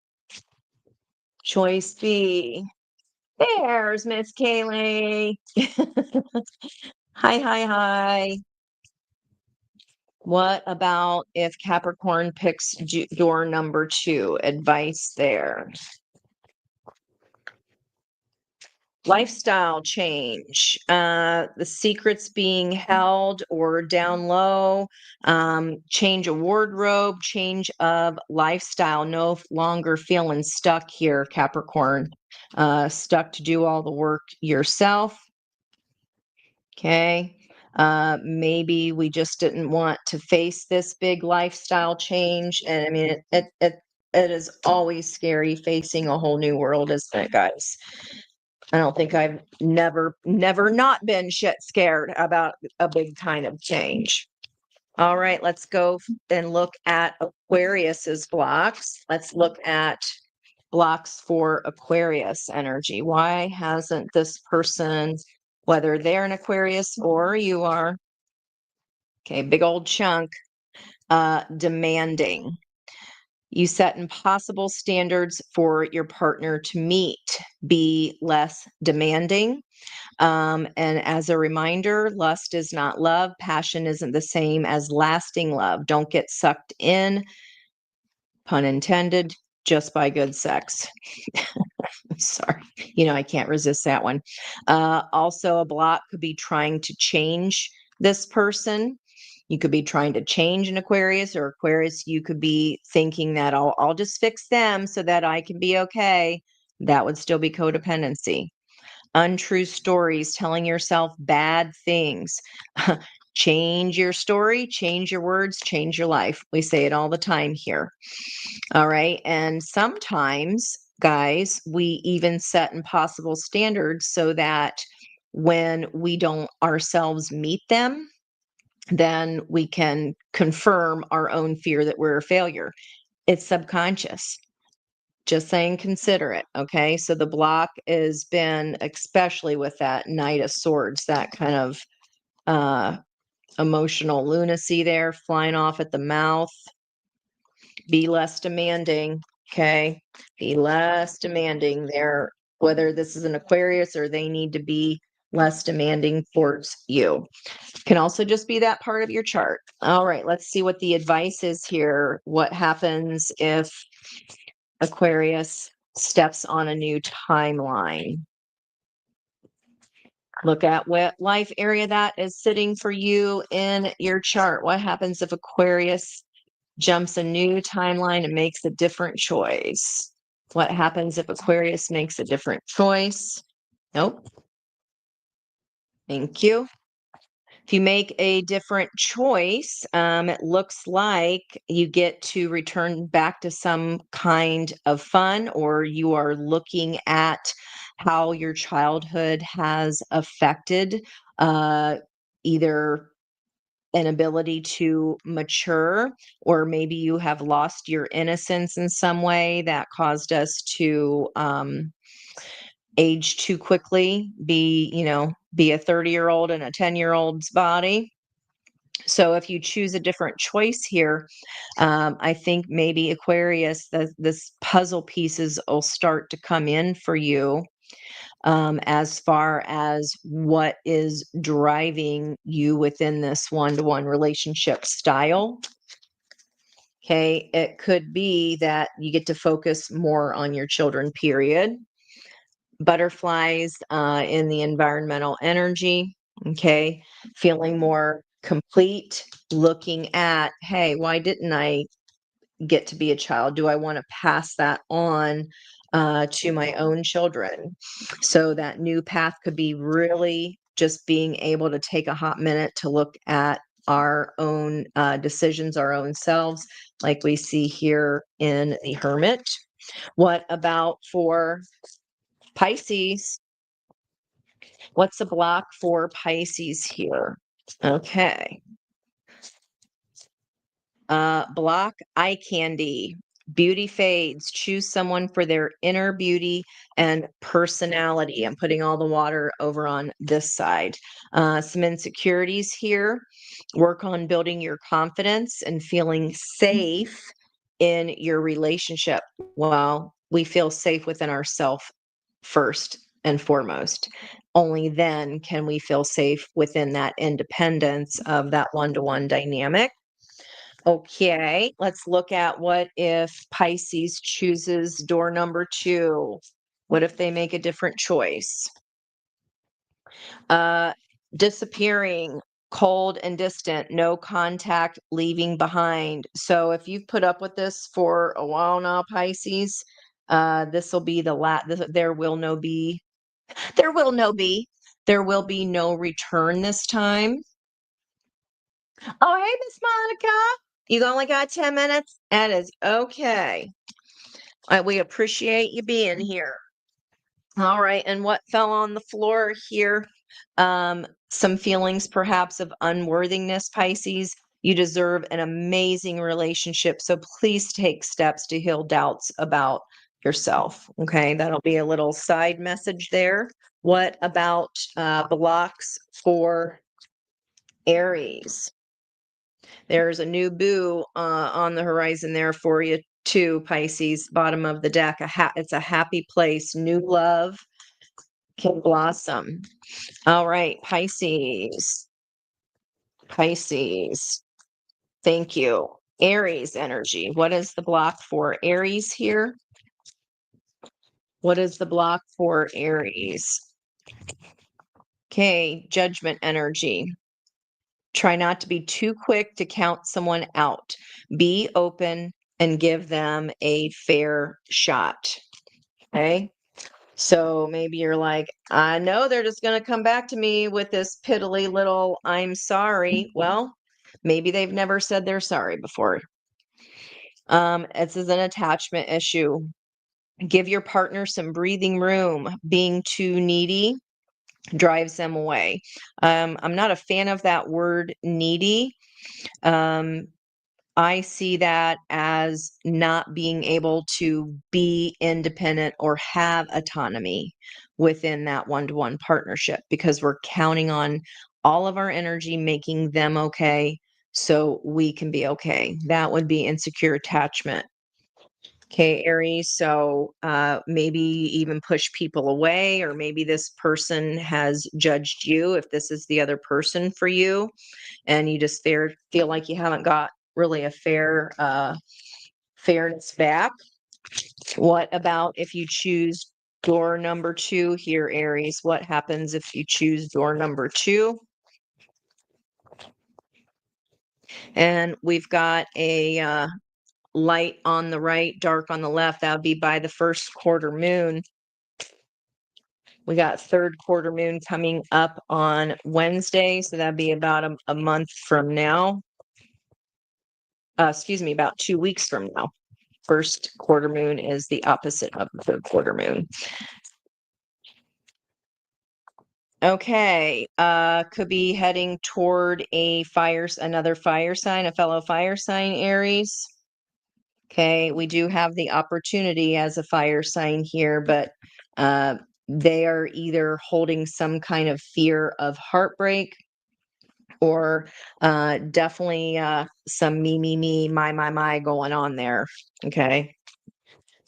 Choice B. There's Miss Kaylee. Hi, hi, hi. What about if Capricorn picks door number 2? Advice there. Lifestyle change, the secrets being held or down low, change of wardrobe, change of lifestyle, no longer feeling stuck here, Capricorn, stuck to do all the work yourself. Okay. Maybe we just didn't want to face this big lifestyle change. And I mean, it is always scary facing a whole new world, isn't it, guys? I don't think I've never not been shit scared about a big kind of change. All right, let's go and look at Aquarius's blocks. Let's look at blocks for Aquarius energy. Why hasn't this person, whether they're an Aquarius or you are, okay, big old chunk, demanding. You set impossible standards for your partner to meet. Be less demanding. And as a reminder, lust is not love. Passion isn't the same as lasting love. Don't get sucked in, pun intended, just by good sex. Sorry. I can't resist that one. Also, a block could be trying to change this person. You could be trying to change an Aquarius, or Aquarius, you could be thinking that I'll just fix them so that I can be okay. That would still be codependency. Untrue stories, telling yourself bad things. Change your story, change your words, change your life. We say it all the time here. All right. And sometimes, guys, we even set impossible standards so that when we don't ourselves meet them, then we can confirm our own fear that we're a failure. It's subconscious. Just saying, consider it. Okay. So the block has been, especially with that Knight of Swords, that kind of emotional lunacy there, flying off at the mouth. Be less demanding. Okay. Be less demanding there, whether this is an Aquarius or they need to be less demanding towards you. Can also just be that part of your chart. All right, let's see what the advice is here. What happens if Aquarius steps on a new timeline? Look at what life area that is sitting for you in your chart. What happens if Aquarius jumps a new timeline and makes a different choice? What happens if Aquarius makes a different choice? Nope. Thank you. If you make a different choice, it looks like you get to return back to some kind of fun, or you are looking at how your childhood has affected either an ability to mature, or maybe you have lost your innocence in some way that caused us to age too quickly, be a 30-year-old in a 10-year-old's body. So if you choose a different choice here, I think maybe Aquarius, this puzzle pieces will start to come in for you. as far as what is driving you within this one-to-one relationship style. Okay, it could be that you get to focus more on your children, period. Butterflies in the environmental energy. Okay, feeling more complete, looking at, hey, why didn't I get to be a child? Do I want to pass that on to my own children? So that new path could be really just being able to take a hot minute to look at our own decisions, our own selves, like we see here in the Hermit. What about for Pisces? What's the block for Pisces here? Okay. Block eye candy. Beauty fades. Choose someone for their inner beauty and personality. I'm putting all the water over on this side. Some insecurities here. Work on building your confidence and feeling safe in your relationship. Well, we feel safe within ourselves first and foremost. Only then can we feel safe within that independence of that one-to-one dynamic. Okay, let's look at what if Pisces chooses door number 2. What if they make a different choice? Uh, disappearing, cold and distant, no contact, leaving behind. So if you've put up with this for a while now, Pisces, this will be the there will no be, there will no be, there will be no return this time. Oh, hey, Miss Monica. You only got 10 minutes? That is okay. We appreciate you being here. All right. And what fell on the floor here? Some feelings perhaps of unworthiness, Pisces. You deserve an amazing relationship. So please take steps to heal doubts about yourself. Okay. That'll be a little side message there. What about blocks for Aries? There's a new boo on the horizon there for you too, Pisces. Bottom of the deck. It's a happy place. New love can blossom. All right, Pisces. Pisces. Thank you. Aries energy. What is the block for Aries here? What is the block for Aries? Okay, judgment energy. Try not to be too quick to count someone out. Be open and give them a fair shot. Okay. So maybe you're like, I know they're just going to come back to me with this piddly little I'm sorry. Well, maybe they've never said they're sorry before. This is an attachment issue. Give your partner some breathing room. Being too needy drives them away. I'm not a fan of that word needy. I see that as not being able to be independent or have autonomy within that one-to-one partnership because we're counting on all of our energy making them okay so we can be okay. That would be insecure attachment. Okay, Aries. So maybe even push people away, or maybe this person has judged you if this is the other person for you, and you just feel like you haven't got really a fairness back. What about if you choose door number 2 here, Aries? What happens if you choose door number 2? And we've got a light on the right, dark on the left. That would be by the first quarter moon. We got third quarter moon coming up on Wednesday. So that'd be about a month from now. Excuse me, about 2 weeks from now. First quarter moon is the opposite of the third quarter moon. Okay, could be heading toward another fire sign, a fellow fire sign, Aries. Okay, we do have the opportunity as a fire sign here, but they are either holding some kind of fear of heartbreak or definitely some me, my going on there. Okay.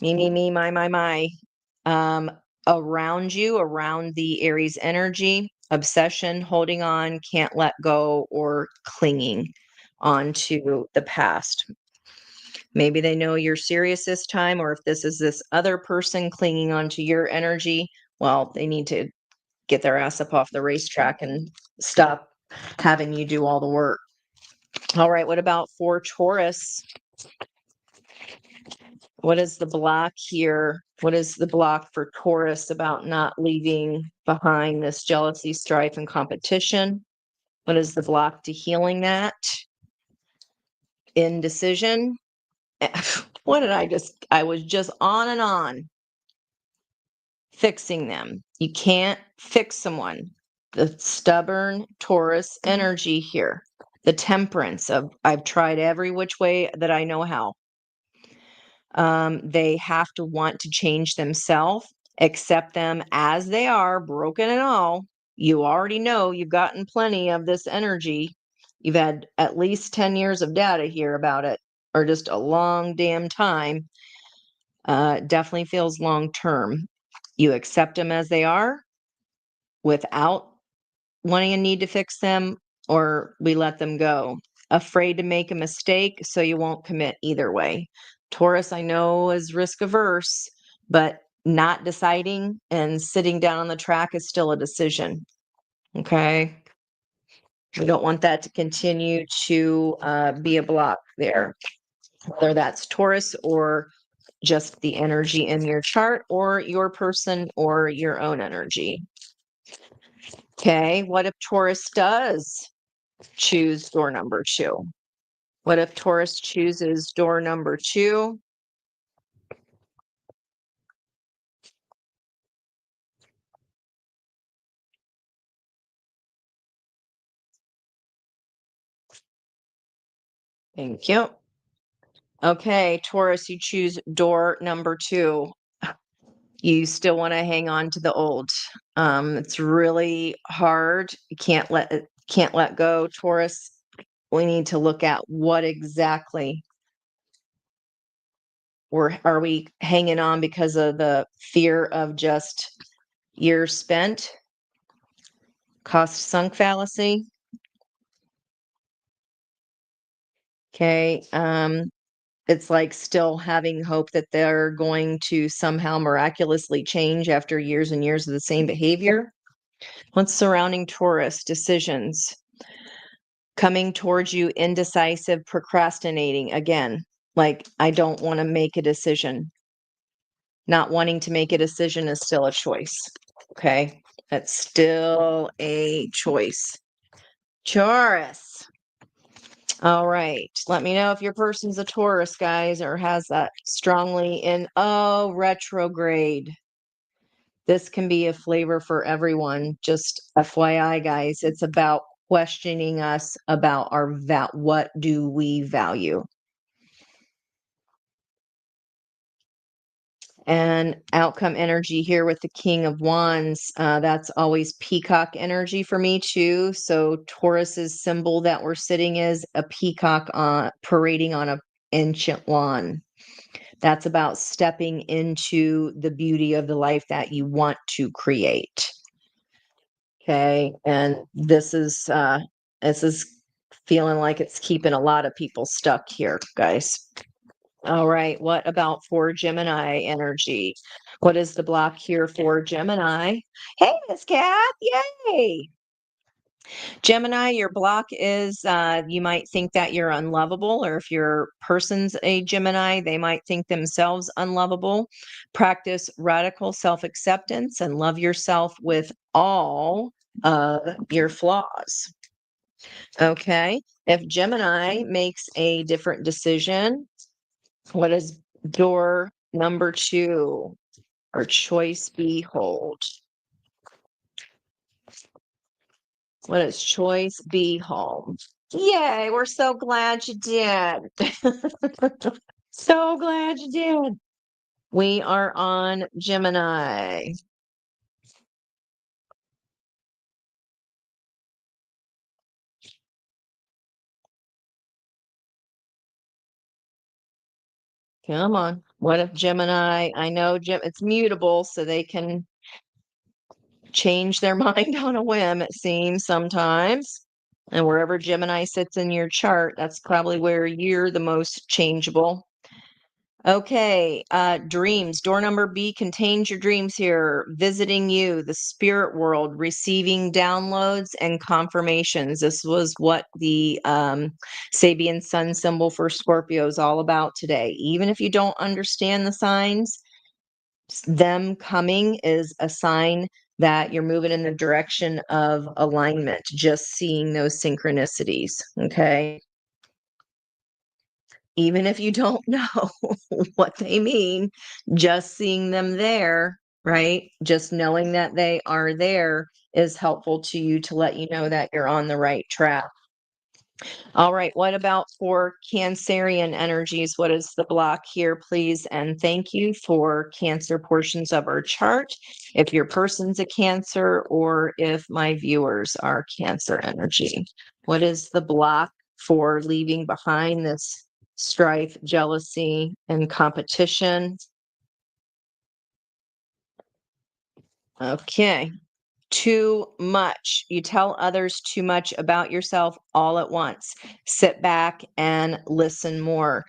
Me, my. around you, around the Aries energy, obsession, holding on, can't let go, or clinging onto the past. Maybe they know you're serious this time, or if this is this other person clinging onto your energy, well, they need to get their ass up off the racetrack and stop having you do all the work. All right, what about for Taurus? What is the block here? What is the block for Taurus about not leaving behind this jealousy, strife, and competition? What is the block to healing that? Indecision. What did I was just on and on fixing them. You can't fix someone. The stubborn Taurus energy here. The temperance of I've tried every which way that I know how. They have to want to change themselves, accept them as they are, broken and all. You already know you've gotten plenty of this energy. You've had at least 10 years of data here about it, or just a long damn time. Definitely feels long term. You accept them as they are without wanting a need to fix them, or we let them go. Afraid to make a mistake, so you won't commit either way. Taurus, I know, is risk averse, but not deciding and sitting down on the track is still a decision. Okay. We don't want that to continue to be a block there, whether that's Taurus or just the energy in your chart, or your person, or your own energy. Okay. What if Taurus does choose door number 2? What if Taurus chooses door number 2? Thank you. Okay, Taurus, you choose door number 2. You still want to hang on to the old. It's really hard. You can't let go, Taurus. We need to look at what exactly are we hanging on because of the fear of just years spent, cost sunk fallacy. Okay. It's like still having hope that they're going to somehow miraculously change after years and years of the same behavior. What's surrounding Taurus? Decisions. Coming towards you, indecisive, procrastinating. Again, like, I don't want to make a decision. Not wanting to make a decision is still a choice. Okay. That's still a choice. Taurus. All right. Let me know if your person's a Taurus, guys, or has that strongly in retrograde. This can be a flavor for everyone. Just FYI, guys, it's about questioning us about what do we value? And outcome energy here with the King of Wands. That's always peacock energy for me too. So Taurus's symbol that we're sitting is a peacock parading on an ancient lawn. That's about stepping into the beauty of the life that you want to create. Okay. And this is feeling like it's keeping a lot of people stuck here, guys. All right. What about for Gemini energy? What is the block here for Gemini? Hey, Miss Cat. Yay. Gemini, your block is you might think that you're unlovable, or if your person's a Gemini, they might think themselves unlovable. Practice radical self acceptance and love yourself with all of your flaws. Okay. If Gemini makes a different decision, what is door number 2 or choice behold? What is choice behold? Yay, we're so glad you did. So glad you did. We are on Gemini. Come on. What if Gemini, I know it's mutable, so they can change their mind on a whim, it seems sometimes. And wherever Gemini sits in your chart, that's probably where you're the most changeable. Okay, dreams. Door number B contains your dreams here. Visiting you, the spirit world, receiving downloads and confirmations. This was what the Sabian sun symbol for Scorpio is all about today. Even if you don't understand the signs, them coming is a sign that you're moving in the direction of alignment, just seeing those synchronicities. Okay. Even if you don't know what they mean, just seeing them there, right? Just knowing that they are there is helpful to you to let you know that you're on the right track. All right, what about for Cancerian energies? What is the block here, please? And thank you for Cancer portions of our chart. If your person's a Cancer or if my viewers are Cancer energy, what is the block for leaving behind this strife, jealousy, and competition? Okay. Too much. You tell others too much about yourself all at once. Sit back and listen more.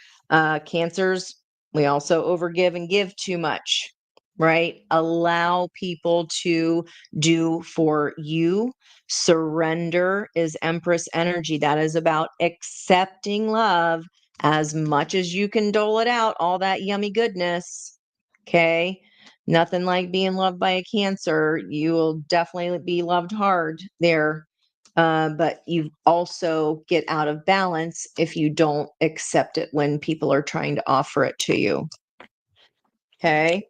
Cancers, we also overgive and give too much, right? Allow people to do for you. Surrender is Empress energy. That is about accepting love as much as you can dole it out, all that yummy goodness. Okay. Nothing like being loved by a Cancer. You will definitely be loved hard there. But you also get out of balance if you don't accept it when people are trying to offer it to you. Okay.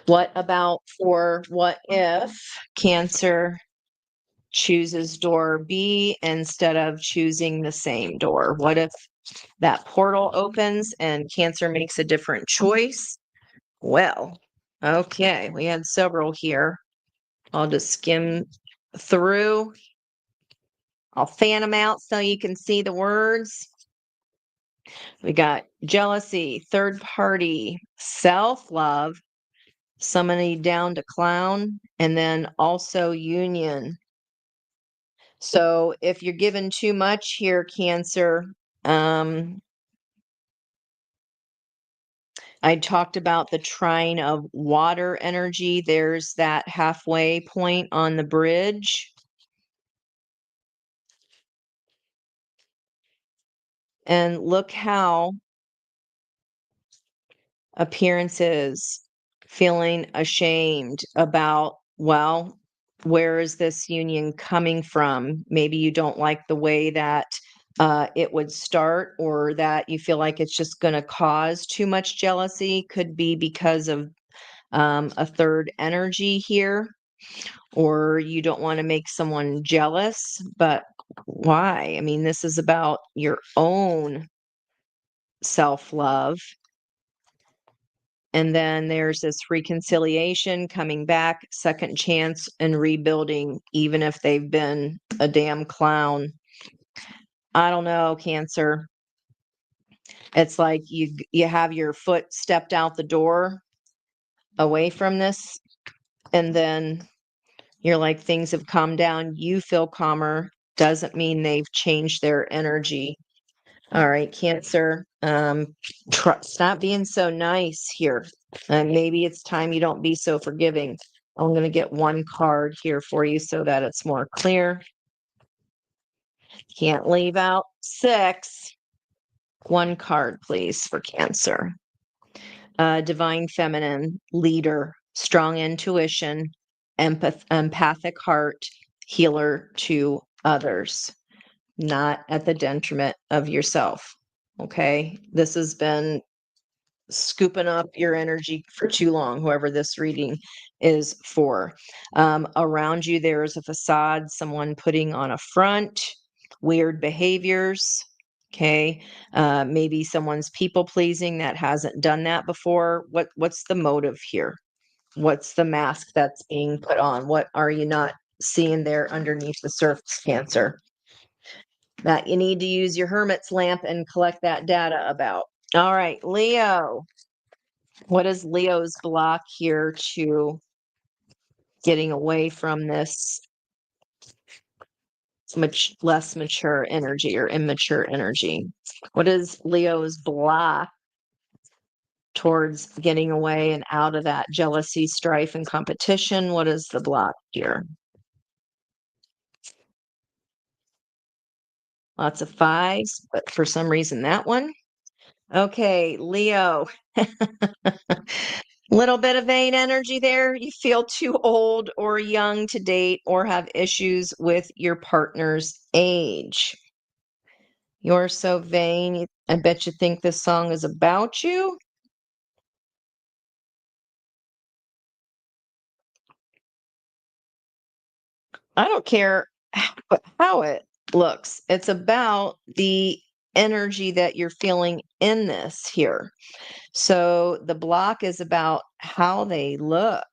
What about for what if Cancer chooses door B instead of choosing the same door? What if that portal opens and Cancer makes a different choice? Well, okay, we had several here. I'll just skim through. I'll fan them out so you can see the words. We got jealousy, third party, self-love, summoning down to clown, and then also union. So if you're given too much here, Cancer, I talked about the trine of water energy. There's that halfway point on the bridge. And look how appearances, feeling ashamed about, well, where is this union coming from? Maybe you don't like the way that it would start, or that you feel like it's just going to cause too much jealousy. Could be because of a third energy here, or you don't want to make someone jealous. But why? I mean, this is about your own self love. And then there's this reconciliation, coming back, second chance, and rebuilding, even if they've been a damn clown. I don't know, Cancer. It's like you have your foot stepped out the door away from this, and then you're like, things have calmed down. You feel calmer. Doesn't mean they've changed their energy. All right, Cancer. Stop being so nice here. Maybe it's time you don't be so forgiving. I'm going to get one card here for you so that it's more clear. Can't leave out 6. One card, please, for Cancer. Divine feminine, leader, strong intuition, empathic heart, healer to others, not at the detriment of yourself. Okay. This has been scooping up your energy for too long, whoever this reading is for. Around you, there is a facade, someone putting on a front, weird behaviors. Okay. Maybe someone's people pleasing that hasn't done that before. What's the motive here? What's the mask that's being put on? What are you not seeing there underneath the surface, Cancer, that you need to use your hermit's lamp and collect that data about? All right, Leo. What is Leo's block here to getting away from this less mature energy or immature energy? What is Leo's block towards getting away and out of that jealousy, strife, and competition? What is the block here? Lots of fives, but for some reason that one. Okay, Leo. Little bit of vain energy there. You feel too old or young to date or have issues with your partner's age. You're so vain. I bet you think this song is about you. I don't care how it looks. It's about the energy that you're feeling in this here. So the block is about how they look,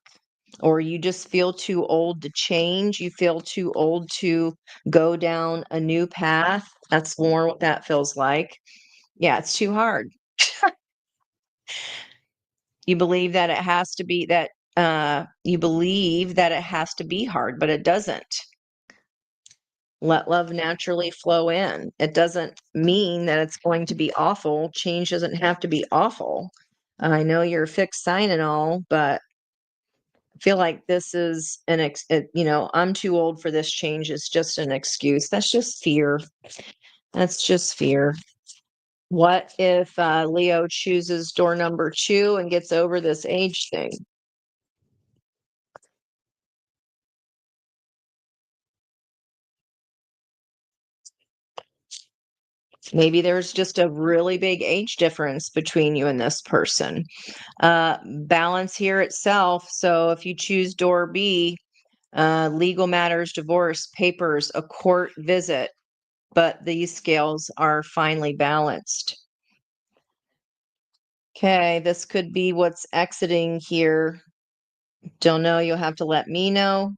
or you just feel too old to change. You feel too old to go down a new path. That's more what that feels like. Yeah, it's too hard. You believe that it has to be that you believe that it has to be hard, but it doesn't. Let love naturally flow in. It doesn't mean that it's going to be awful. Change doesn't have to be awful. I know you're a fixed sign and all, but I feel like this is I'm too old for this change. It's just an excuse. That's just fear. That's just fear. What if Leo chooses door number 2 and gets over this age thing? Maybe there's just a really big age difference between you and this person. Balance here itself. So if you choose door B, legal matters, divorce, papers, a court visit, but these scales are finely balanced. Okay, this could be what's exiting here. Don't know. You'll have to let me know.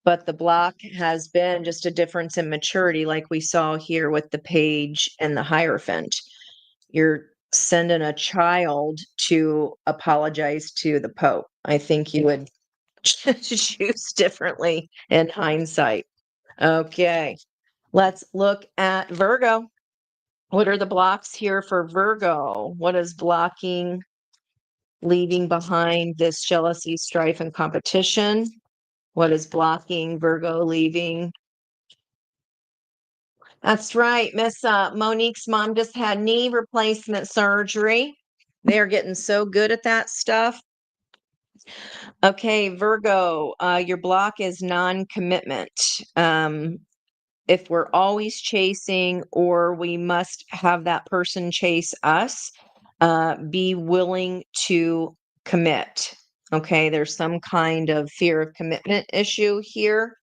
But the block has been just a difference in maturity, like we saw here with the page and the Hierophant. You're sending a child to apologize to the Pope. I think you would choose differently in hindsight. Okay, let's look at Virgo. What are the blocks here for Virgo? What is blocking, leaving behind this jealousy, strife, and competition? What is blocking Virgo leaving? That's right. Miss Monique's mom just had knee replacement surgery. They are getting so good at that stuff. Okay, Virgo, your block is non-commitment. If we're always chasing or we must have that person chase us, be willing to commit. Okay, there's some kind of fear of commitment issue here.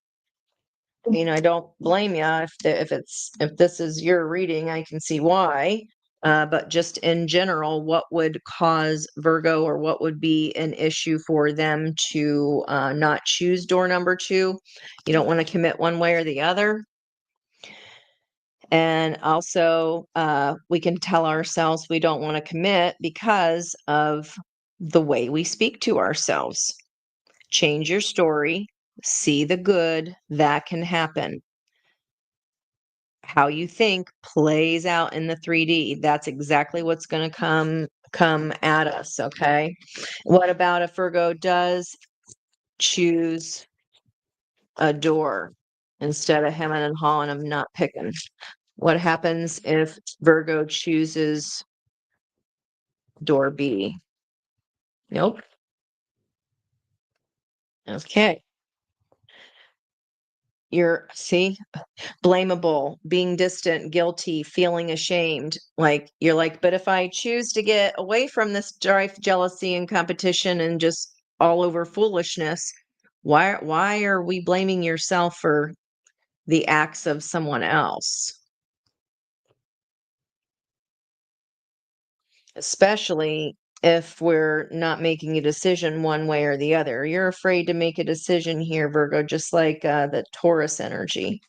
I mean, I don't blame you if this is your reading, I can see why. But just in general, what would cause Virgo or what would be an issue for them to not choose door number 2? You don't want to commit one way or the other. And also, we can tell ourselves we don't want to commit because of the way we speak to ourselves. Change your story, see the good that can happen. How you think plays out in the 3D. That's exactly what's going to come at us, okay? What about if Virgo does choose a door instead of hemming and hawing? I'm not picking. What happens if Virgo chooses door B? Nope. Okay. See, blamable, being distant, guilty, feeling ashamed. Like you're like, but if I choose to get away from this strife, jealousy, and competition and just all over foolishness, why are we blaming yourself for the acts of someone else? Especially if we're not making a decision one way or the other. You're afraid to make a decision here, Virgo, just like the Taurus energy.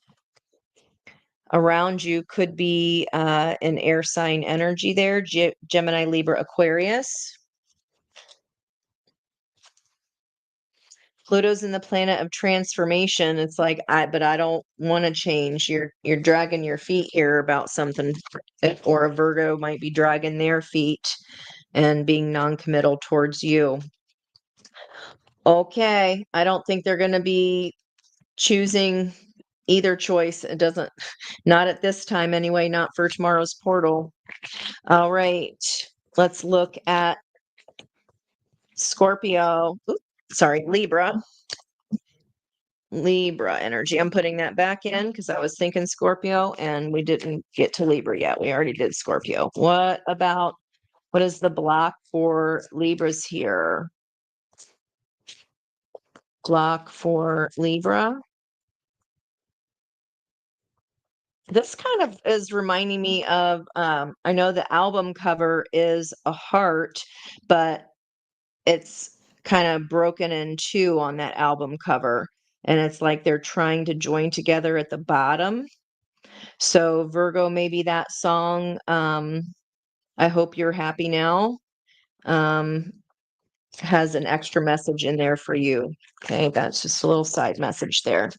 Around you could be an air sign energy there, Gemini, Libra, Aquarius. Pluto's in the planet of transformation. It's like, but I don't want to change. You're dragging your feet here about something, or a Virgo might be dragging their feet and being non-committal towards you. Okay, I don't think they're going to be choosing either choice. It doesn't, not at this time anyway, not for tomorrow's portal. All right, let's look at Scorpio. Oops, sorry, Libra. Libra energy. I'm putting that back in because I was thinking Scorpio and we didn't get to Libra yet. We already did Scorpio. What is the block for Libras here? Block for Libra. This kind of is reminding me of, I know the album cover is a heart, but it's kind of broken in two on that album cover. And it's like they're trying to join together at the bottom. So Virgo, maybe that song, I Hope You're Happy Now, has an extra message in there for you. Okay, that's just a little side message there.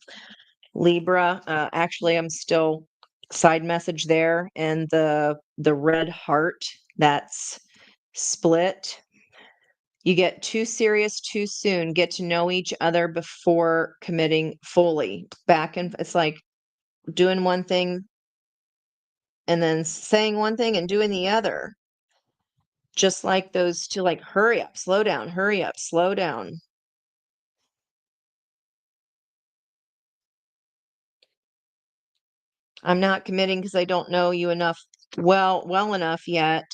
Libra, actually, I'm still side message there, and the red heart that's split. You get too serious too soon. Get to know each other before committing fully. It's like doing one thing and then saying one thing and doing the other. Just like those two, like, hurry up, slow down, hurry up, slow down. I'm not committing because I don't know you enough, well enough yet.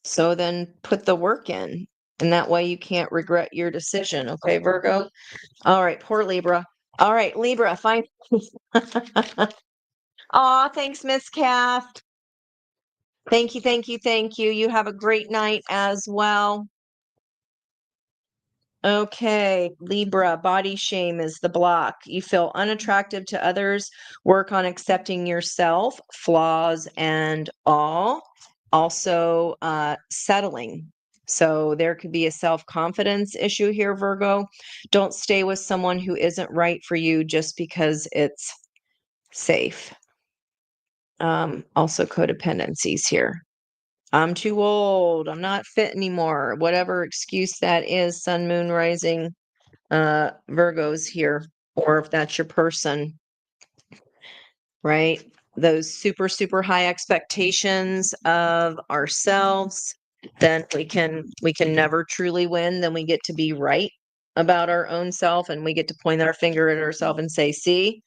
So then put the work in, and that way you can't regret your decision. Okay, Virgo? All right, poor Libra. All right, Libra, fine. Aw, thanks, Miss Kath. Thank you, thank you, thank you. You have a great night as well. Okay, Libra, body shame is the block. You feel unattractive to others. Work on accepting yourself, flaws and all. Also, settling. So there could be a self-confidence issue here, Virgo. Don't stay with someone who isn't right for you just because it's safe. Also codependencies here. I'm too old. I'm not fit anymore. Whatever excuse that is, sun, moon, rising, Virgos here, or if that's your person, right? Those super, super high expectations of ourselves, then we can never truly win. Then we get to be right about our own self and we get to point our finger at ourselves and say, see,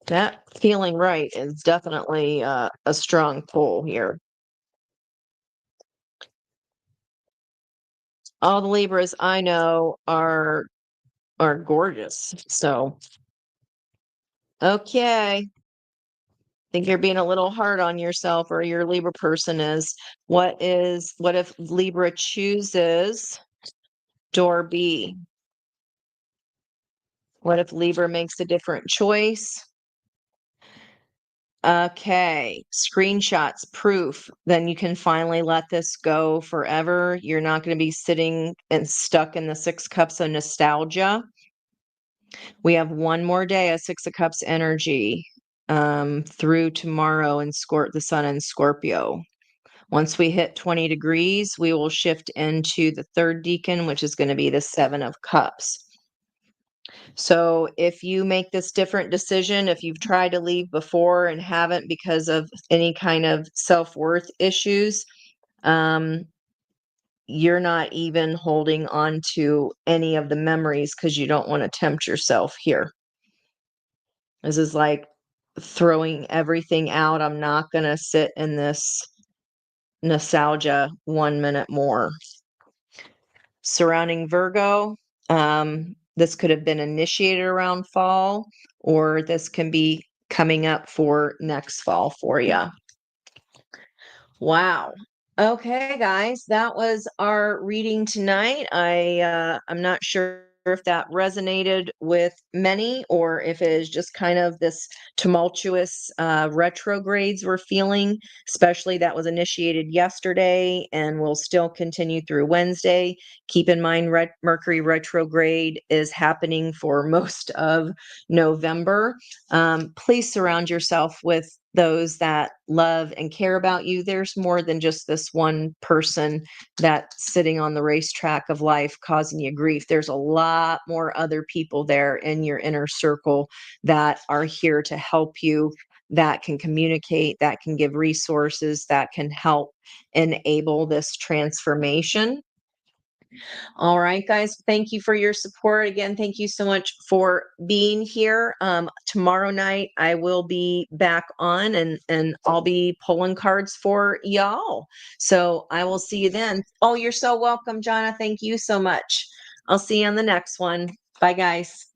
that feeling right is definitely a strong pull here. All the Libras I know are gorgeous. So, okay. Think you're being a little hard on yourself, or your Libra person is. What if Libra chooses door B? What if Libra makes a different choice? Okay, screenshots, proof. Then you can finally let this go forever. You're not going to be sitting and stuck in the Six Cups of nostalgia. We have one more day of Six of Cups energy through tomorrow in the sun in Scorpio. Once we hit 20 degrees, we will shift into the third decan, which is going to be the Seven of Cups. So if you make this different decision, if you've tried to leave before and haven't because of any kind of self-worth issues, you're not even holding on to any of the memories because you don't want to tempt yourself here. This is like throwing everything out. I'm not going to sit in this nostalgia 1 minute more. Surrounding Virgo, this could have been initiated around fall, or this can be coming up for next fall for you. Wow. Okay, guys, that was our reading tonight. I'm not sure if that resonated with many or if it is just kind of this tumultuous retrogrades we're feeling, especially that was initiated yesterday and will still continue through Wednesday. Keep in mind, Mercury retrograde is happening for most of November. Please surround yourself with those that love and care about you. There's more than just this one person that's sitting on the racetrack of life causing you grief. There's a lot more other people there in your inner circle that are here to help you, that can communicate, that can give resources, that can help enable this transformation. All right, guys. Thank you for your support. Again, thank you so much for being here. Tomorrow night I will be back on and I'll be pulling cards for y'all. So I will see you then. Oh, you're so welcome, Jonna. Thank you so much. I'll see you on the next one. Bye, guys.